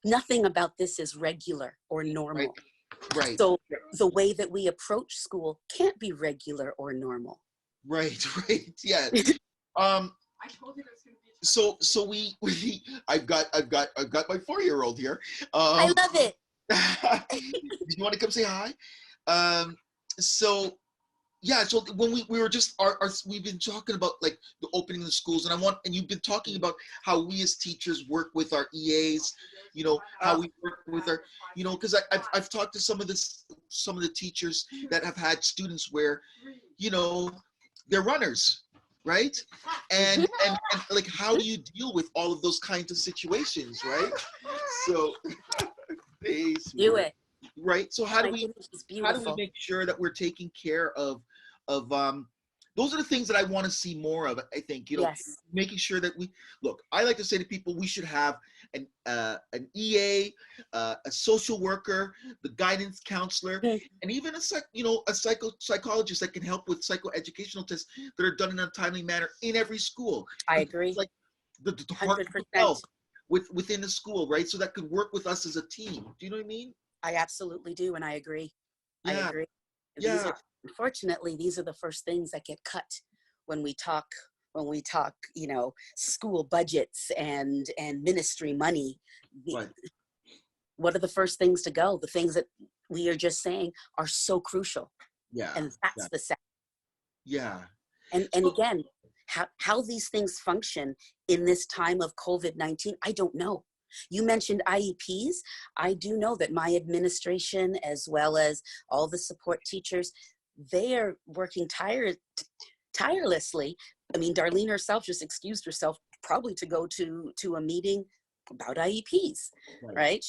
nothing about this is regular or normal. Right. So the way that we approach school can't be regular or normal. Right. Yeah. I told you that's gonna be. So we I've got my 4-year-old here. I love it. Do you want to come say hi? So yeah, so when we were just we've been talking about like the opening of the schools, and you've been talking about how we as teachers work with our EAs, how we work with our, because I've talked to some of the teachers that have had students where, they're runners, right? And like, how do you deal with all of those kinds of situations, right? So Do it. right. So how do My we goodness, it's beautiful. make sure that we're taking care of those are the things that I want to see more of. I think, Yes. making sure that I like to say to people, we should have an EA, a social worker, the guidance counselor, and even a psychologist that can help with psychoeducational tests that are done in a timely manner in every school. I agree. Like the department of 100%. health within the school, right? So that could work with us as a team. Do you know what I mean? I absolutely do, and I agree. Yeah. I agree. Yeah. Unfortunately, these are the first things that get cut when we talk, school budgets and ministry money. Right. What are the first things to go? The things that we are just saying are so crucial. Yeah. And that's the sad. Yeah. And again, how these things function in this time of COVID-19, I don't know. You mentioned IEPs. I do know that my administration, as well as all the support teachers, they are working tirelessly. I mean, Darlene herself just excused herself probably to go to a meeting about IEPs, right?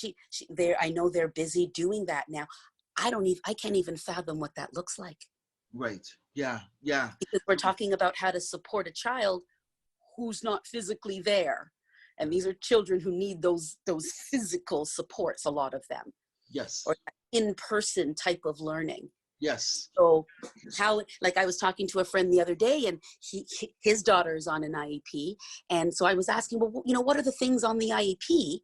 I know they're busy doing that now. I can't even fathom what that looks like. Right. Yeah. Yeah. Because we're talking about how to support a child who's not physically there. And these are children who need those physical supports, a lot of them. Yes. Or in-person type of learning. Yes. So like I was talking to a friend the other day, and his daughter is on an IEP. And so I was asking, well, what are the things on the IEP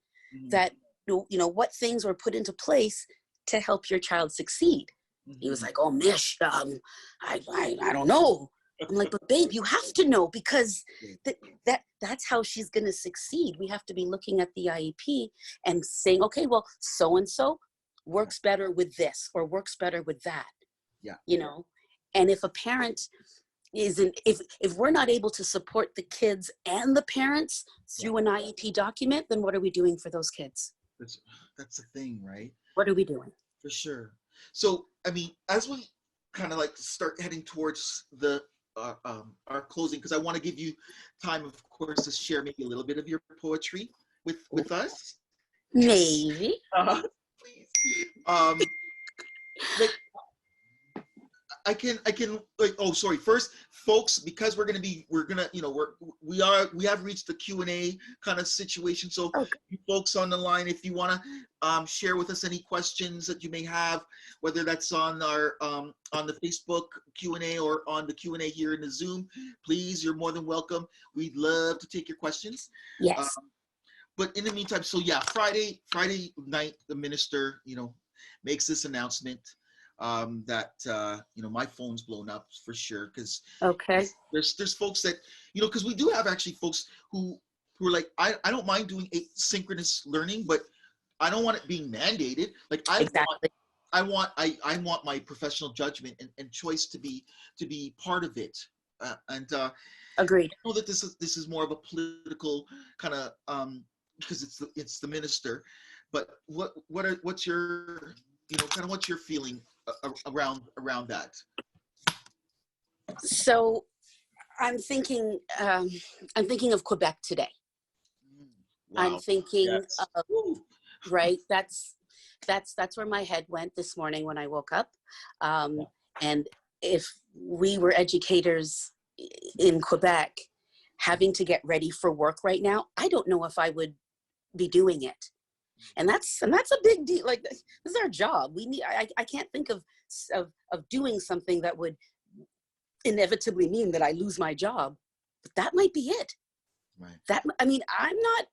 that, what things were put into place to help your child succeed? He was like, oh, Mish, I don't know. I'm like, but babe, you have to know, because that's how she's going to succeed. We have to be looking at the IEP and saying, okay, well, so-and-so works better with this or works better with that. Yeah. And if a parent if we're not able to support the kids and the parents through an IEP document, then what are we doing for those kids? That's the thing, right? What are we doing? For sure. So, I mean, as we kind of like start heading towards our closing, because I want to give you time, of course, to share maybe a little bit of your poetry with us. Maybe. Please. Like, I can like, oh, sorry. First, folks, because we have reached the Q&A kind of situation. So you folks on the line, if you want to share with us any questions that you may have, whether that's on our on the Facebook Q&A or on the Q&A here in the Zoom, please, you're more than welcome. We'd love to take your questions. Yes. But in the meantime, so yeah, Friday night, the minister, makes this announcement that my phone's blown up for sure, because okay, there's folks that because we do have actually folks who who are like, I don't mind doing asynchronous learning, but I don't want it being mandated. Like Exactly. I want my professional judgment and choice to be part of it. Agreed. I know that this is more of a political kind of because it's the minister, but what's your kind of what's your feeling around that? So I'm thinking of Quebec today. Wow. I'm thinking Yes. of, right. That's where my head went this morning when I woke up. And if we were educators in Quebec having to get ready for work right now, I don't know if I would be doing it. And that's a big deal. Like, this is our job. We need, I can't think of doing something that would inevitably mean that I lose my job, but that might be it. Right. That, I mean, I'm not,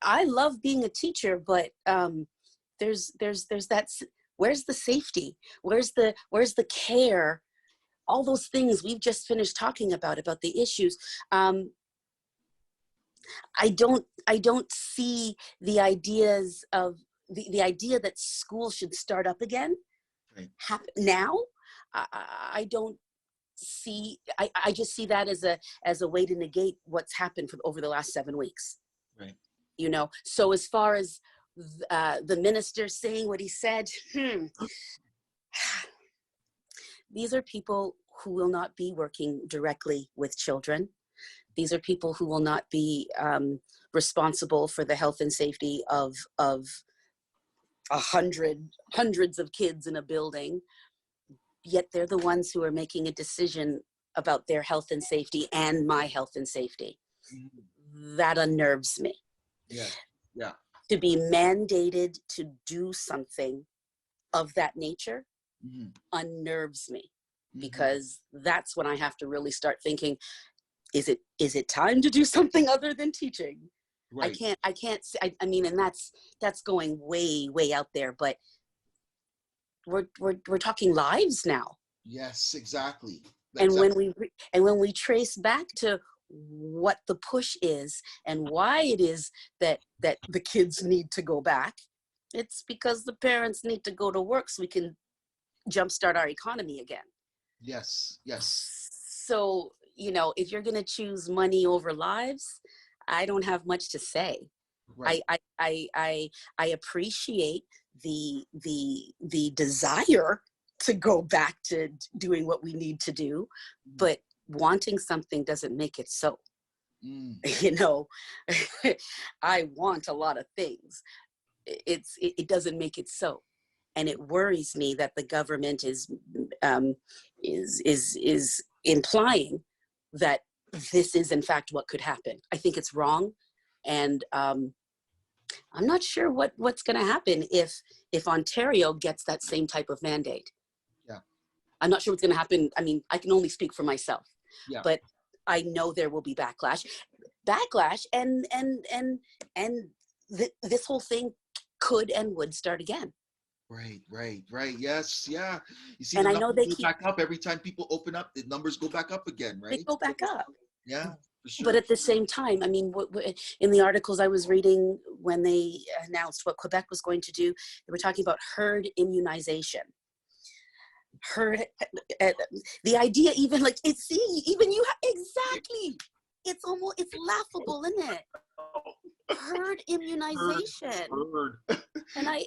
I love being a teacher, but there's that, where's the safety? Where's the care? All those things we've just finished talking about the issues. I don't see the ideas of the idea that school should start up again happen now. I don't see, I just see that as a way to negate what's happened over the last 7 weeks. Right. So as far as the minister saying what he said, these are people who will not be working directly with children. These are people who will not be responsible for the health and safety of hundreds of kids in a building. Yet they're the ones who are making a decision about their health and safety and my health and safety. Mm-hmm. That unnerves me. Yeah. Yeah. To be mandated to do something of that nature mm-hmm. unnerves me, mm-hmm. because that's when I have to really start thinking, is it time to do something other than teaching? Right. I can't I mean, and that's going way out there, but we're talking lives now. Yes, exactly. And when we trace back to what the push is and why it is that the kids need to go back, it's because the parents need to go to work so we can jumpstart our economy again. Yes. So, if you're going to choose money over lives, I don't have much to say. Right. I appreciate the desire to go back to doing what we need to do, but wanting something doesn't make it so. I want a lot of things. It doesn't make it so. And it worries me that the government is implying that this is in fact what could happen. I think it's wrong. And I'm not sure what's going to happen if Ontario gets that same type of mandate. Yeah. I'm not sure what's going to happen. I mean, I can only speak for myself. Yeah. But I know there will be backlash, and this whole thing could and would start again. Right. Yes. Yeah. You see, and the I know they go keep back up every time people open up. The numbers go back up again, right? They go back up. Yeah. For sure. But at the same time, I mean, in the articles I was reading when they announced what Quebec was going to do, they were talking about herd immunization. The idea, even like even you exactly. It's laughable, isn't it? Herd immunization. Herd. And I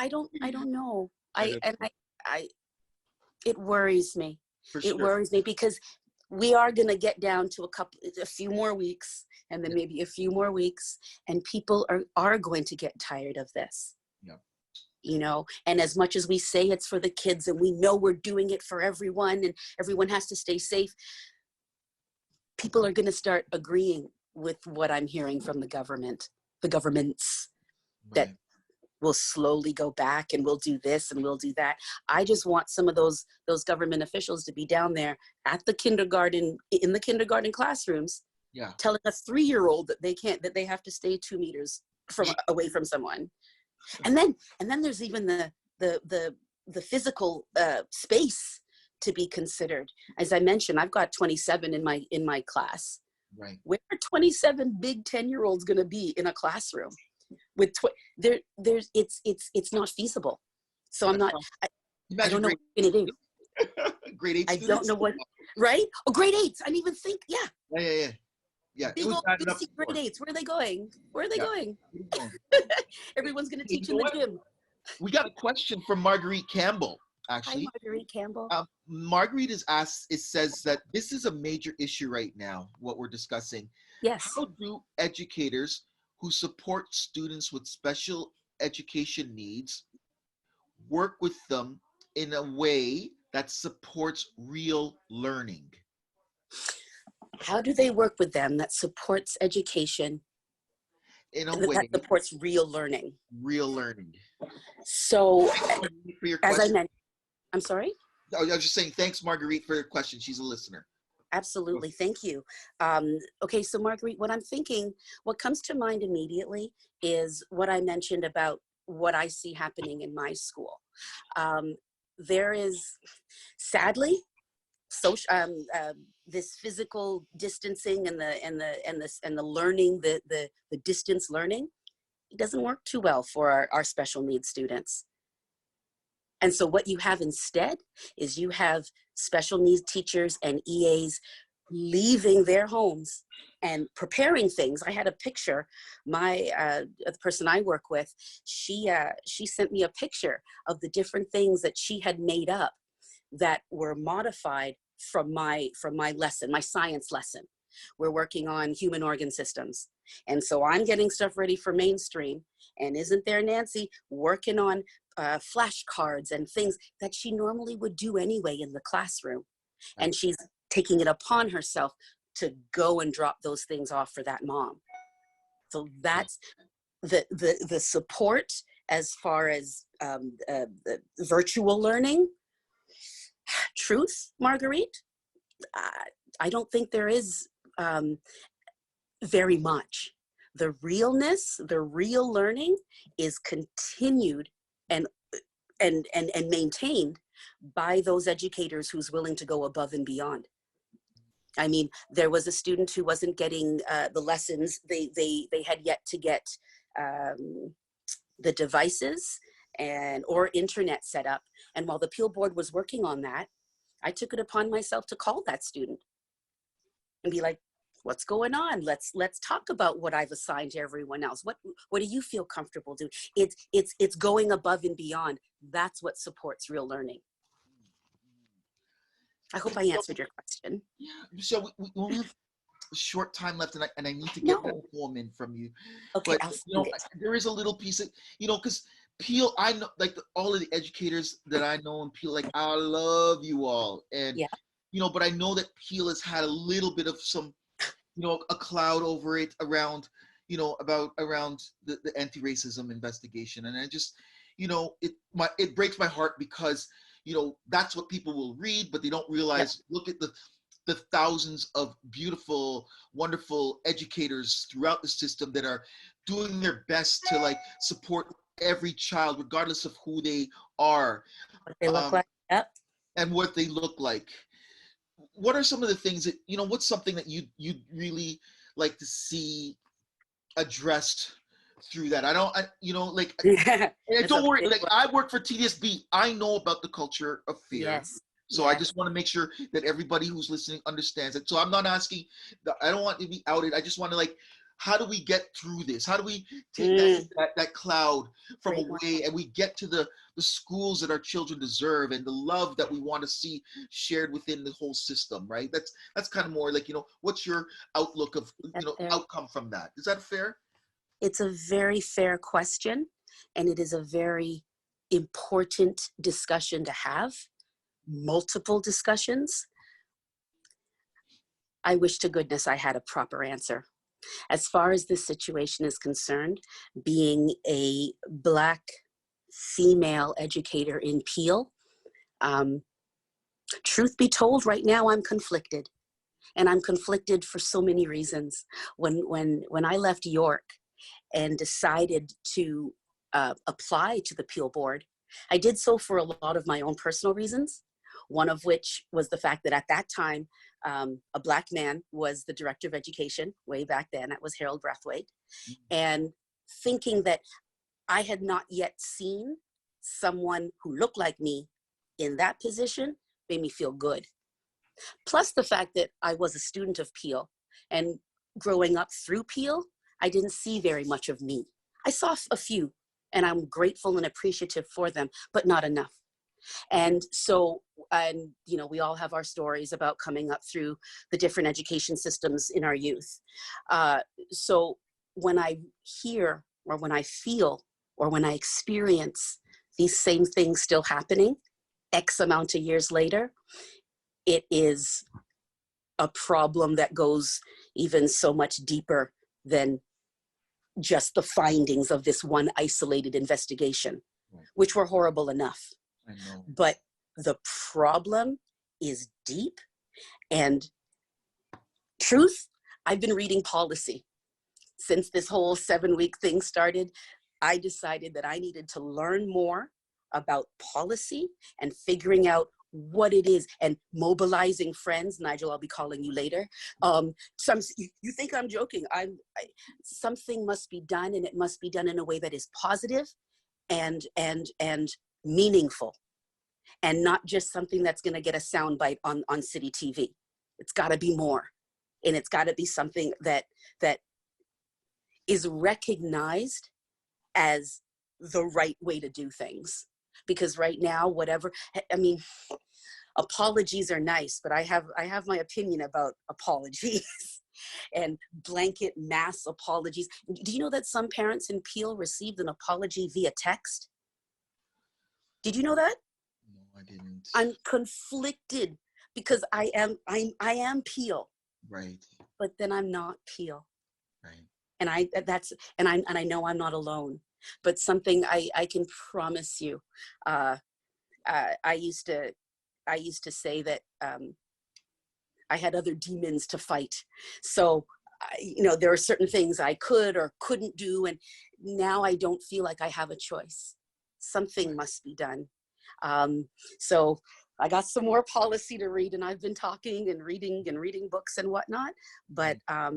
don't know. It worries me. It worries me because we are going to get down to a few more weeks, and then maybe a few more weeks, and people are going to get tired of this. Yeah. And as much as we say it's for the kids and we know we're doing it for everyone and everyone has to stay safe, people are going to start agreeing with what I'm hearing from the governments, right, that we'll slowly go back and we'll do this and we'll do that. I just want some of those government officials to be down there at the kindergarten, in the kindergarten classrooms, telling a 3-year-old that they have to stay 2 meters away from someone. And then there's even the physical space to be considered. As I mentioned, I've got 27 in my class. Right. Where are 27 big 10-year-olds going to be in a classroom? With it's not feasible. So I'm not. I don't know what I'm going to do. Grade 8 I students? don't know what. Right? Oh, grade 8s. I didn't even think. Yeah. Yeah. Big It was old bad enough juicy before. grade 8s. Where are they going? Where are they going? Oh. Everyone's going to Hey, teach you in know the what? gym. We got a question from Marguerite Campbell, Hi, actually. Marguerite Campbell. Marguerite is asked, it says that this is a major issue right now, what we're discussing. Yes. How do educators who support students with special education needs work with them in a way that supports real learning? How do they work with them that supports education, In a that way, supports real learning? real learning. So, For your as I question. mentioned, I'm sorry? I was just saying, thanks, Marguerite, for your question. She's a listener. Absolutely. Thank you. Okay, so Marguerite, what I'm thinking, what comes to mind immediately is what I mentioned about what I see happening in my school. There is, sadly, this physical distancing and the learning, the distance learning, it doesn't work too well for our special needs students. And so what you have instead is you have special needs teachers and EAs leaving their homes and preparing things. I had a picture, the person I work with, she sent me a picture of the different things that she had made up that were modified from my lesson, my science lesson. We're working on human organ systems. And so I'm getting stuff ready for mainstream. And isn't there Nancy working on flashcards and things that she normally would do anyway in the classroom. Right. And she's taking it upon herself to go and drop those things off for that mom. So that's the support as far as the virtual learning. Truth, Marguerite, I don't think there is very much. The realness, the real learning is continued and maintained by those educators who's willing to go above and beyond. I mean, there was a student who wasn't getting the lessons. They had yet to get the devices or internet set up. And while the Peel Board was working on that, I took it upon myself to call that student and be like, what's going on? Let's talk about what I've assigned to everyone else. What do you feel comfortable doing? It's going above and beyond. That's what supports real learning. I hope I answered your question. Yeah. So we only have a short time left, and I need to get that poem in from you. Okay, But I'll send it. there is a little piece of, because Peel, I know, like all of the educators that I know in Peel, like I love you all, and Yeah. but I know that Peel has had a little bit of some, a cloud over it around, around the anti-racism investigation, and I just, it breaks my heart because that's what people will read, but they don't realize. Look at the thousands of beautiful, wonderful educators throughout the system that are doing their best to like support every child, regardless of who they are, What they look like. Yep. and what they look like. What are some of the things that what's something that you'd really like to see addressed through that? Don't worry, like I work for TDSB. I know about the culture of fear. Yes. So I just want to make sure that everybody who's listening understands it. So I'm not asking, I don't want to be outed. I just want to how do we get through this? How do we take that cloud from away and we get to the schools that our children deserve and the love that we want to see shared within the whole system, right? That's kind of more like, what's your outlook of, outcome from that? Is that fair? It's a very fair question, and it is a very important discussion to have. Multiple discussions. I wish to goodness I had a proper answer. As far as this situation is concerned, being a Black female educator in Peel, truth be told, right now I'm conflicted. And I'm conflicted for so many reasons. When I left York and decided to apply to the Peel Board, I did so for a lot of my own personal reasons. One of which was the fact that at that time, a Black man was the director of education way back then. That was Harold Brathwaite. And thinking that I had not yet seen someone who looked like me in that position made me feel good. Plus the fact that I was a student of Peel, and growing up through Peel, I didn't see very much of me. I saw a few, and I'm grateful and appreciative for them, but not enough. And so, and you know, we all have our stories about coming up through the different education systems in our youth. So when I hear, or when I feel, or when I experience these same things still happening X amount of years later, it is a problem that goes even so much deeper than just the findings of this one isolated investigation, which were horrible enough. I know. But the problem is deep. And truth, I've been reading policy since this whole 7-week thing started. I decided that I needed to learn more about policy and figuring out what it is and mobilizing friends. Nigel, I'll be calling you later. You think I'm joking. Something must be done, and it must be done in a way that is positive and meaningful, and not just something that's going to get a soundbite on city TV. It's got to be more, and it's got to be something that is recognized as the right way to do things. Because right now, whatever, I mean, apologies are nice, but I have my opinion about apologies and blanket mass apologies. Do you know that some parents in Peel received an apology via text? Did you know that? No, I didn't. I'm conflicted because I am Peel. Right. But then I'm not Peel. Right. And I know I'm not alone. But something I can promise you, I used to say that I had other demons to fight. So, you know, there are certain things I could or couldn't do, and now I don't feel like I have a choice. Something must be done. So I got some more policy to read, and I've been talking and reading books and whatnot. But I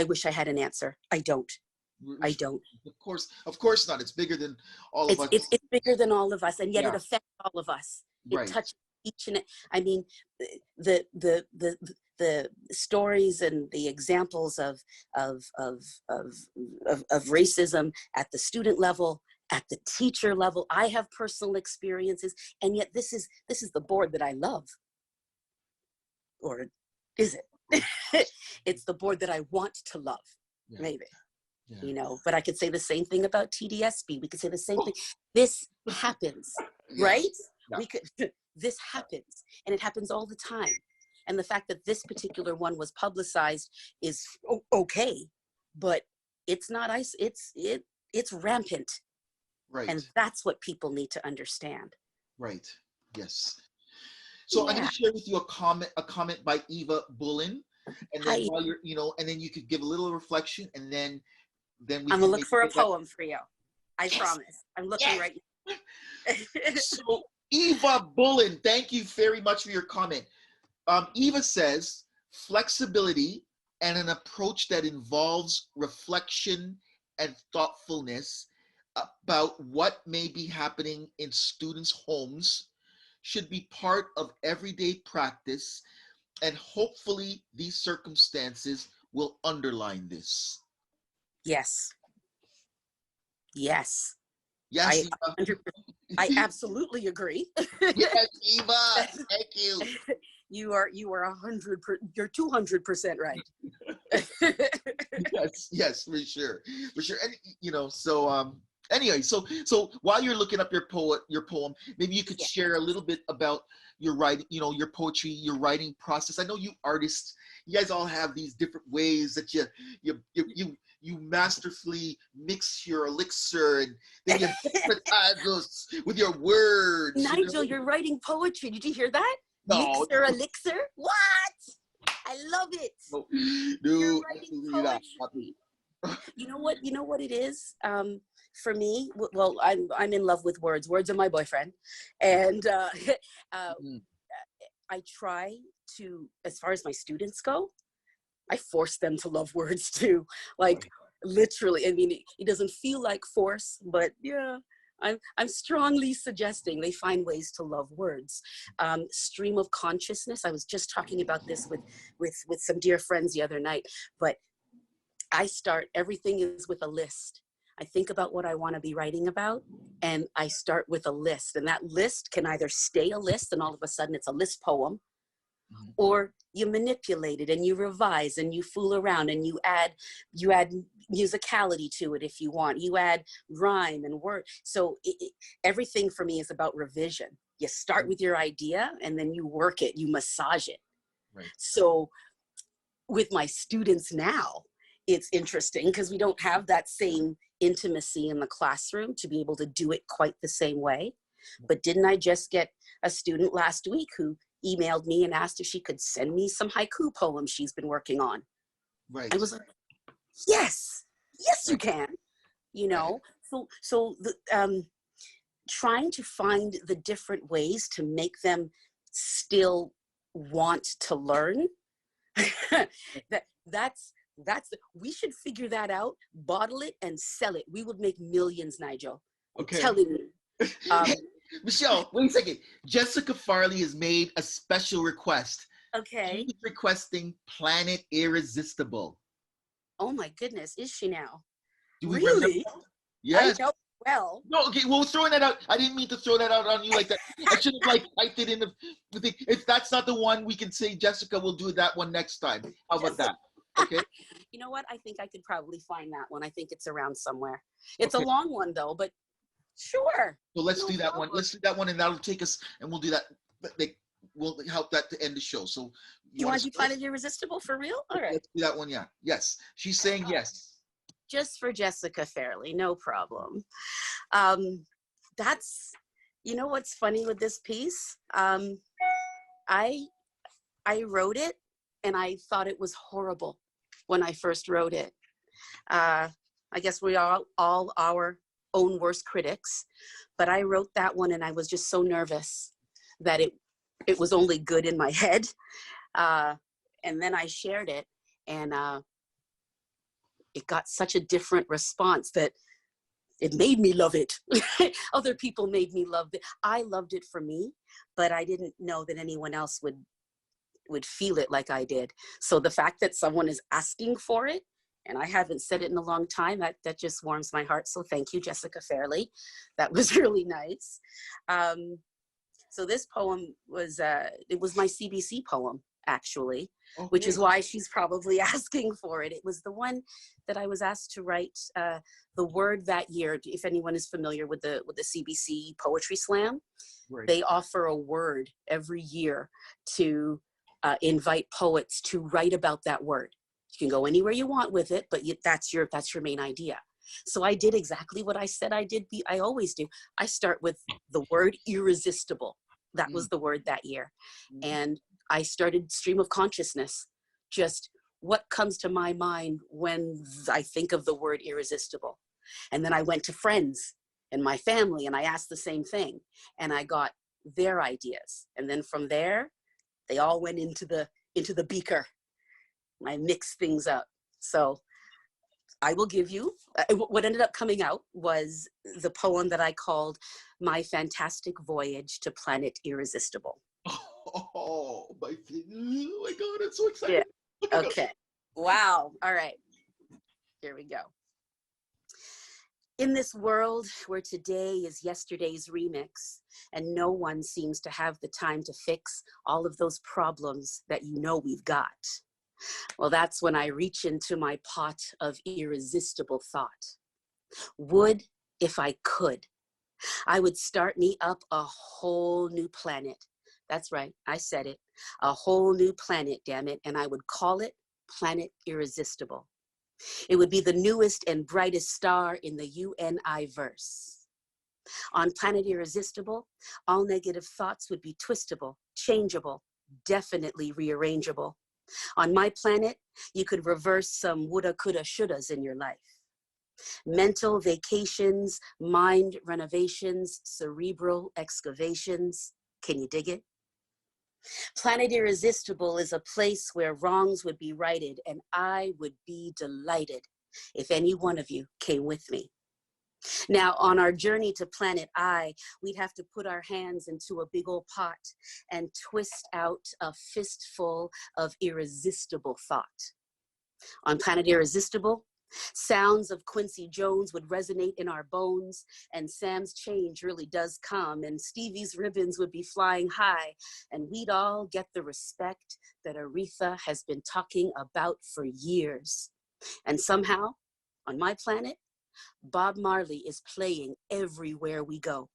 wish I had an answer. I don't. Of course not. It's bigger than all of us. It's bigger than all of us, and yet Yeah. it affects all of us. It Right. touches each and I mean, the stories and the examples of racism at the student level, at the teacher level. I have personal experiences, and yet this is the board that I love. Or is it? It's the board that I want to love. Yeah. Maybe. Yeah. You know, but I could say the same thing about TDSB. We could say the same thing. This happens, yeah. Right? Yeah. This happens, and it happens all the time. And the fact that this particular one was publicized is okay, but it's not ice. It's rampant. Right. And that's what people need to understand. Right. Yes. So I'm going to share with you a comment by Eva Bullen, and then while you're, you know, and then you could give a little reflection, and then we I'm gonna look for a poem for you. I promise. I'm looking right now. So Eva Bullen, thank you very much for your comment. Eva says, flexibility and an approach that involves reflection and thoughtfulness about what may be happening in students' homes should be part of everyday practice, and hopefully these circumstances will underline this. Yes. Yes. Yes, I absolutely agree. Yes, Eva, thank you. You are 100%. You're 200% right. Yes, for sure. And you know, so anyway, so while you're looking up your poem, maybe you could share a little bit about your writing, you know, your poetry, your writing process. I know you artists, you guys all have these different ways that you masterfully mix your elixir, and then you hypnotize us with your words. Nigel, you're writing poetry. Did you hear that? No. Elixir? What? I love it. No, absolutely not. You know what it is? for me, well, I'm in love with words. Words are my boyfriend, and I try to, as far as my students go, I force them to love words too. Like literally, I mean, it doesn't feel like force, but yeah, I'm strongly suggesting they find ways to love words. Stream of consciousness. I was just talking about this with some dear friends the other night, but I start, everything is with a list. I think about what I want to be writing about, and I start with a list. And that list can either stay a list and all of a sudden it's a list poem, or you manipulate it and you revise and you fool around and you add musicality to it if you want. You add rhyme and word. So everything for me is about revision. You start with your idea and then you work it, you massage it. Right. So with my students now, it's interesting because we don't have that same intimacy in the classroom to be able to do it quite the same way. But didn't I just get a student last week who emailed me and asked if she could send me some haiku poems she's been working on? Right. I was like, yes, you can, you know? So the, trying to find the different ways to make them still want to learn, that's we should figure that out, bottle it and sell it. We would make millions, Nigel. I'm telling you. Michelle, wait a second. Jessica Farley has made a special request. Okay. She's requesting Planet Irresistible. Oh my goodness, is she now? Do we Really? Yes. I know well. No, okay, well, throwing that out. I didn't mean to throw that out on you like that. I should have typed it in the thing. If that's not the one, we can say, Jessica, we'll do that one next time. How about that? Okay. You know what? I think I could probably find that one. I think it's around somewhere. It's a long one though, but sure. So let's do that one. Let's do that one, and that'll take us, and we'll do that. We'll help that to end the show. So you want to do Planet Irresistible for real? All right. Let's do that one. Yeah. Yes. She's saying yes. Just for Jessica Fairley, no problem. That's, you know what's funny with this piece? I wrote it and I thought it was horrible when I first wrote it. I guess we are all our own worst critics, but I wrote that one and I was just so nervous that it was only good in my head. And then I shared it, and it got such a different response that it made me love it. Other people made me love it. I loved it for me, but I didn't know that anyone else would feel it like I did. So the fact that someone is asking for it, and I haven't said it in a long time, that just warms my heart. So thank you, Jessica Fairley. That was really nice. So this poem was, it was my CBC poem, actually, which is why she's probably asking for it. It was the one that I was asked to write the word that year. If anyone is familiar with the CBC Poetry Slam, they offer a word every year to invite poets to write about that word. You can go anywhere you want with it, but that's your main idea. So I did exactly what I said I always do. I start with the word irresistible. That was the word that year. And I started stream of consciousness, just what comes to my mind when I think of the word irresistible. And then I went to friends and my family and I asked the same thing, and I got their ideas. And then from there, they all went into the beaker. I mixed things up. So I will give you, what ended up coming out was the poem that I called My Fantastic Voyage to Planet Irresistible. Oh my God, I'm so excited. Yeah. Okay. Wow. All right. Here we go. In this world where today is yesterday's remix, and no one seems to have the time to fix all of those problems that you know we've got. Well, that's when I reach into my pot of irresistible thought. Would, if I could, I would start me up a whole new planet. That's right, I said it. A whole new planet, damn it, and I would call it Planet Irresistible. It would be the newest and brightest star in the UNI-verse. On Planet Irresistible, all negative thoughts would be twistable, changeable, definitely rearrangeable. On my planet, you could reverse some woulda, coulda, shouldas in your life. Mental vacations, mind renovations, cerebral excavations. Can you dig it? Planet Irresistible is a place where wrongs would be righted, and I would be delighted if any one of you came with me. Now, on our journey to Planet I, we'd have to put our hands into a big old pot and twist out a fistful of irresistible thought. On Planet Irresistible, sounds of Quincy Jones would resonate in our bones, and Sam's change really does come, and Stevie's ribbons would be flying high, and we'd all get the respect that Aretha has been talking about for years. And somehow, on my planet, Bob Marley is playing everywhere we go.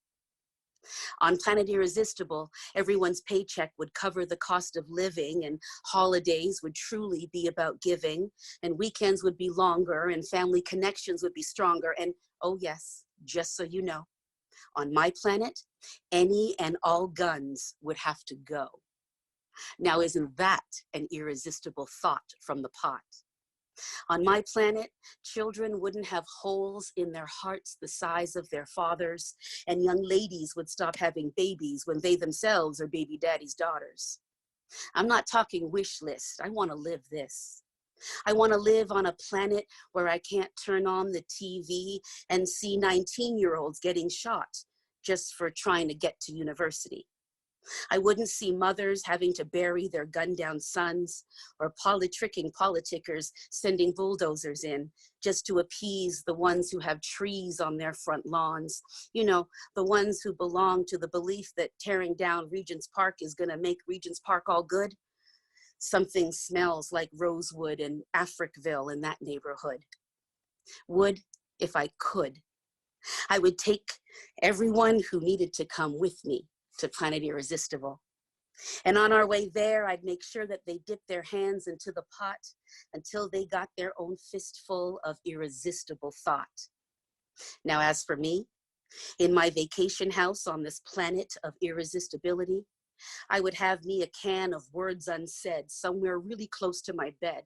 On Planet Irresistible, everyone's paycheck would cover the cost of living, and holidays would truly be about giving, and weekends would be longer, and family connections would be stronger. And oh yes, just so you know, on my planet, any and all guns would have to go. Now, isn't that an irresistible thought from the pot? On my planet, children wouldn't have holes in their hearts the size of their fathers, and young ladies would stop having babies when they themselves are baby daddy's daughters. I'm not talking wish list. I want to live this. I want to live on a planet where I can't turn on the TV and see 19-year-olds getting shot just for trying to get to university. I wouldn't see mothers having to bury their gunned-down sons, or politicking politicians sending bulldozers in just to appease the ones who have trees on their front lawns. You know, the ones who belong to the belief that tearing down Regent's Park is going to make Regent's Park all good. Something smells like Rosewood and Africville in that neighborhood. Would, if I could, I would take everyone who needed to come with me to Planet Irresistible. And on our way there, I'd make sure that they dipped their hands into the pot until they got their own fistful of irresistible thought. Now, as for me, in my vacation house on this planet of irresistibility, I would have me a can of words unsaid somewhere really close to my bed.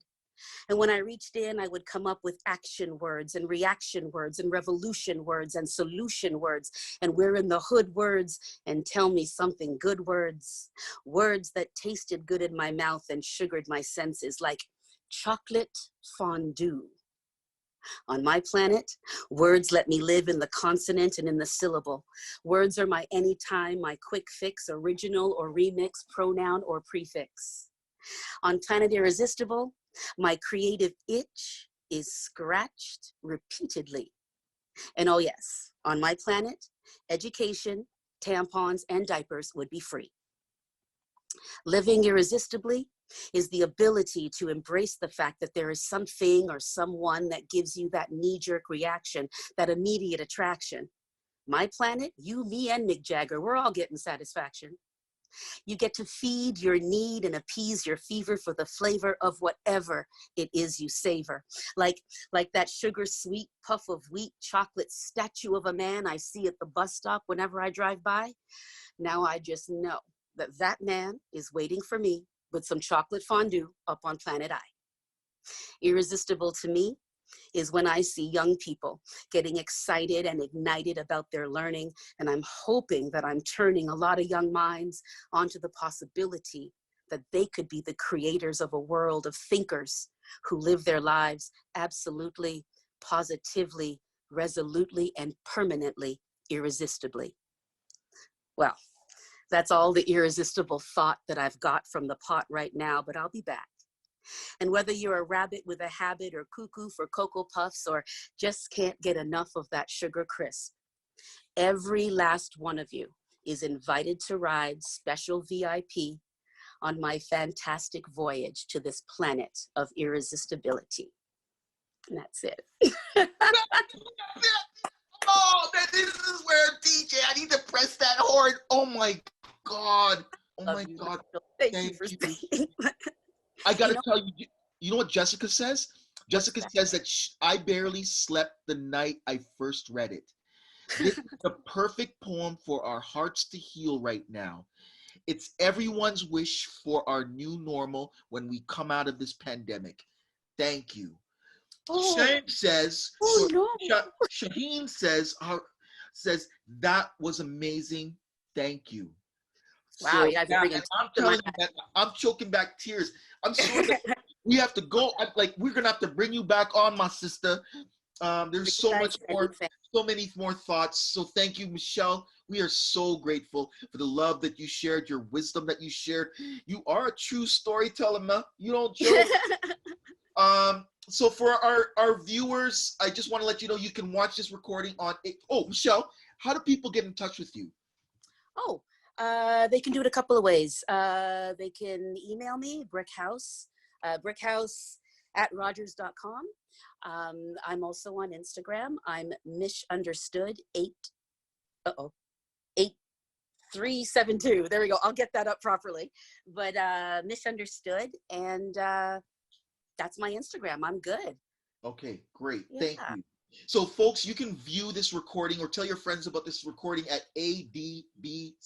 And when I reached in, I would come up with action words and reaction words and revolution words and solution words and we're in the hood words and tell me something good words. Words that tasted good in my mouth and sugared my senses like chocolate fondue. On my planet, words let me live in the consonant and in the syllable. Words are my anytime, my quick fix, original or remix, pronoun or prefix. On Planet Irresistible, my creative itch is scratched repeatedly. And oh yes, on my planet, education, tampons, and diapers would be free. Living irresistibly is the ability to embrace the fact that there is something or someone that gives you that knee-jerk reaction, that immediate attraction. My planet, you, me, and Mick Jagger, we're all getting satisfaction. You get to feed your need and appease your fever for the flavor of whatever it is you savor. Like that sugar sweet puff of wheat chocolate statue of a man I see at the bus stop whenever I drive by. Now I just know that that man is waiting for me with some chocolate fondue up on Planet I. Irresistible to me is when I see young people getting excited and ignited about their learning, and I'm hoping that I'm turning a lot of young minds onto the possibility that they could be the creators of a world of thinkers who live their lives absolutely, positively, resolutely, and permanently irresistibly. Well, that's all the irresistible thought that I've got from the pot right now, but I'll be back. And whether you're a rabbit with a habit or cuckoo for Cocoa Puffs or just can't get enough of that sugar crisp, every last one of you is invited to ride special VIP on my fantastic voyage to this planet of irresistibility. And that's it. Oh, man, this is where DJ, I need to press that horn. Oh my God. Oh my God. Thank you for saying that. I gotta tell you, you know what Jessica says? Jessica says that I barely slept the night I first read it. This is the perfect poem for our hearts to heal right now. It's everyone's wish for our new normal when we come out of this pandemic. Thank you. Oh, Shane says, oh no. Shaheen says that was amazing. Thank you. Wow, So you guys are yeah, bringing and I'm to my telling you that I'm choking back tears. I'm sorry that we have to go. Like we're gonna have to bring you back on, my sister. There's so much more, so many more thoughts. So thank you, Michelle. We are so grateful for the love that you shared, your wisdom that you shared. You are a true storyteller, man. You don't joke. So for our viewers, I just want to let you know you can watch this recording on it. Oh, Michelle, how do people get in touch with you? Oh, they can do it a couple of ways. They can email me, brickhouse@rogers.com. I'm also on Instagram. I'm misunderstood 8372. There we go. I'll get that up properly. But misunderstood, and that's my Instagram. I'm good. Okay, great. Yeah. Thank you. So, folks, you can view this recording or tell your friends about this recording at adbcc.org,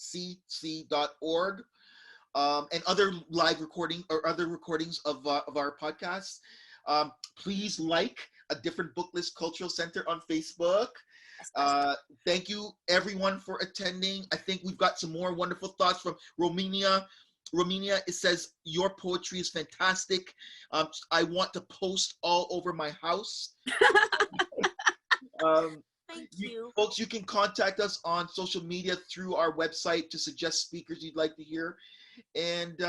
and other live recording or other recordings of our podcasts. Please like A Different Book List Cultural Center on Facebook. Thank you, everyone, for attending. I think we've got some more wonderful thoughts from Romania. Romania, it says, your poetry is fantastic. I want to post all over my house. Thank you. Folks, you can contact us on social media through our website to suggest speakers you'd like to hear. And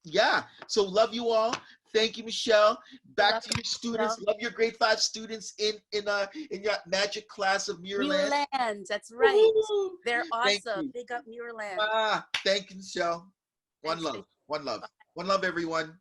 yeah, so love you all. Thank you, Michelle. Back to your students. Love your grade 5 students in your magic class of Muirland. Muirland, that's right. Woo-hoo. They're Thank awesome. you. Big up Muirland. Thank you, Michelle. One Thanks, love. One love. One love, everyone.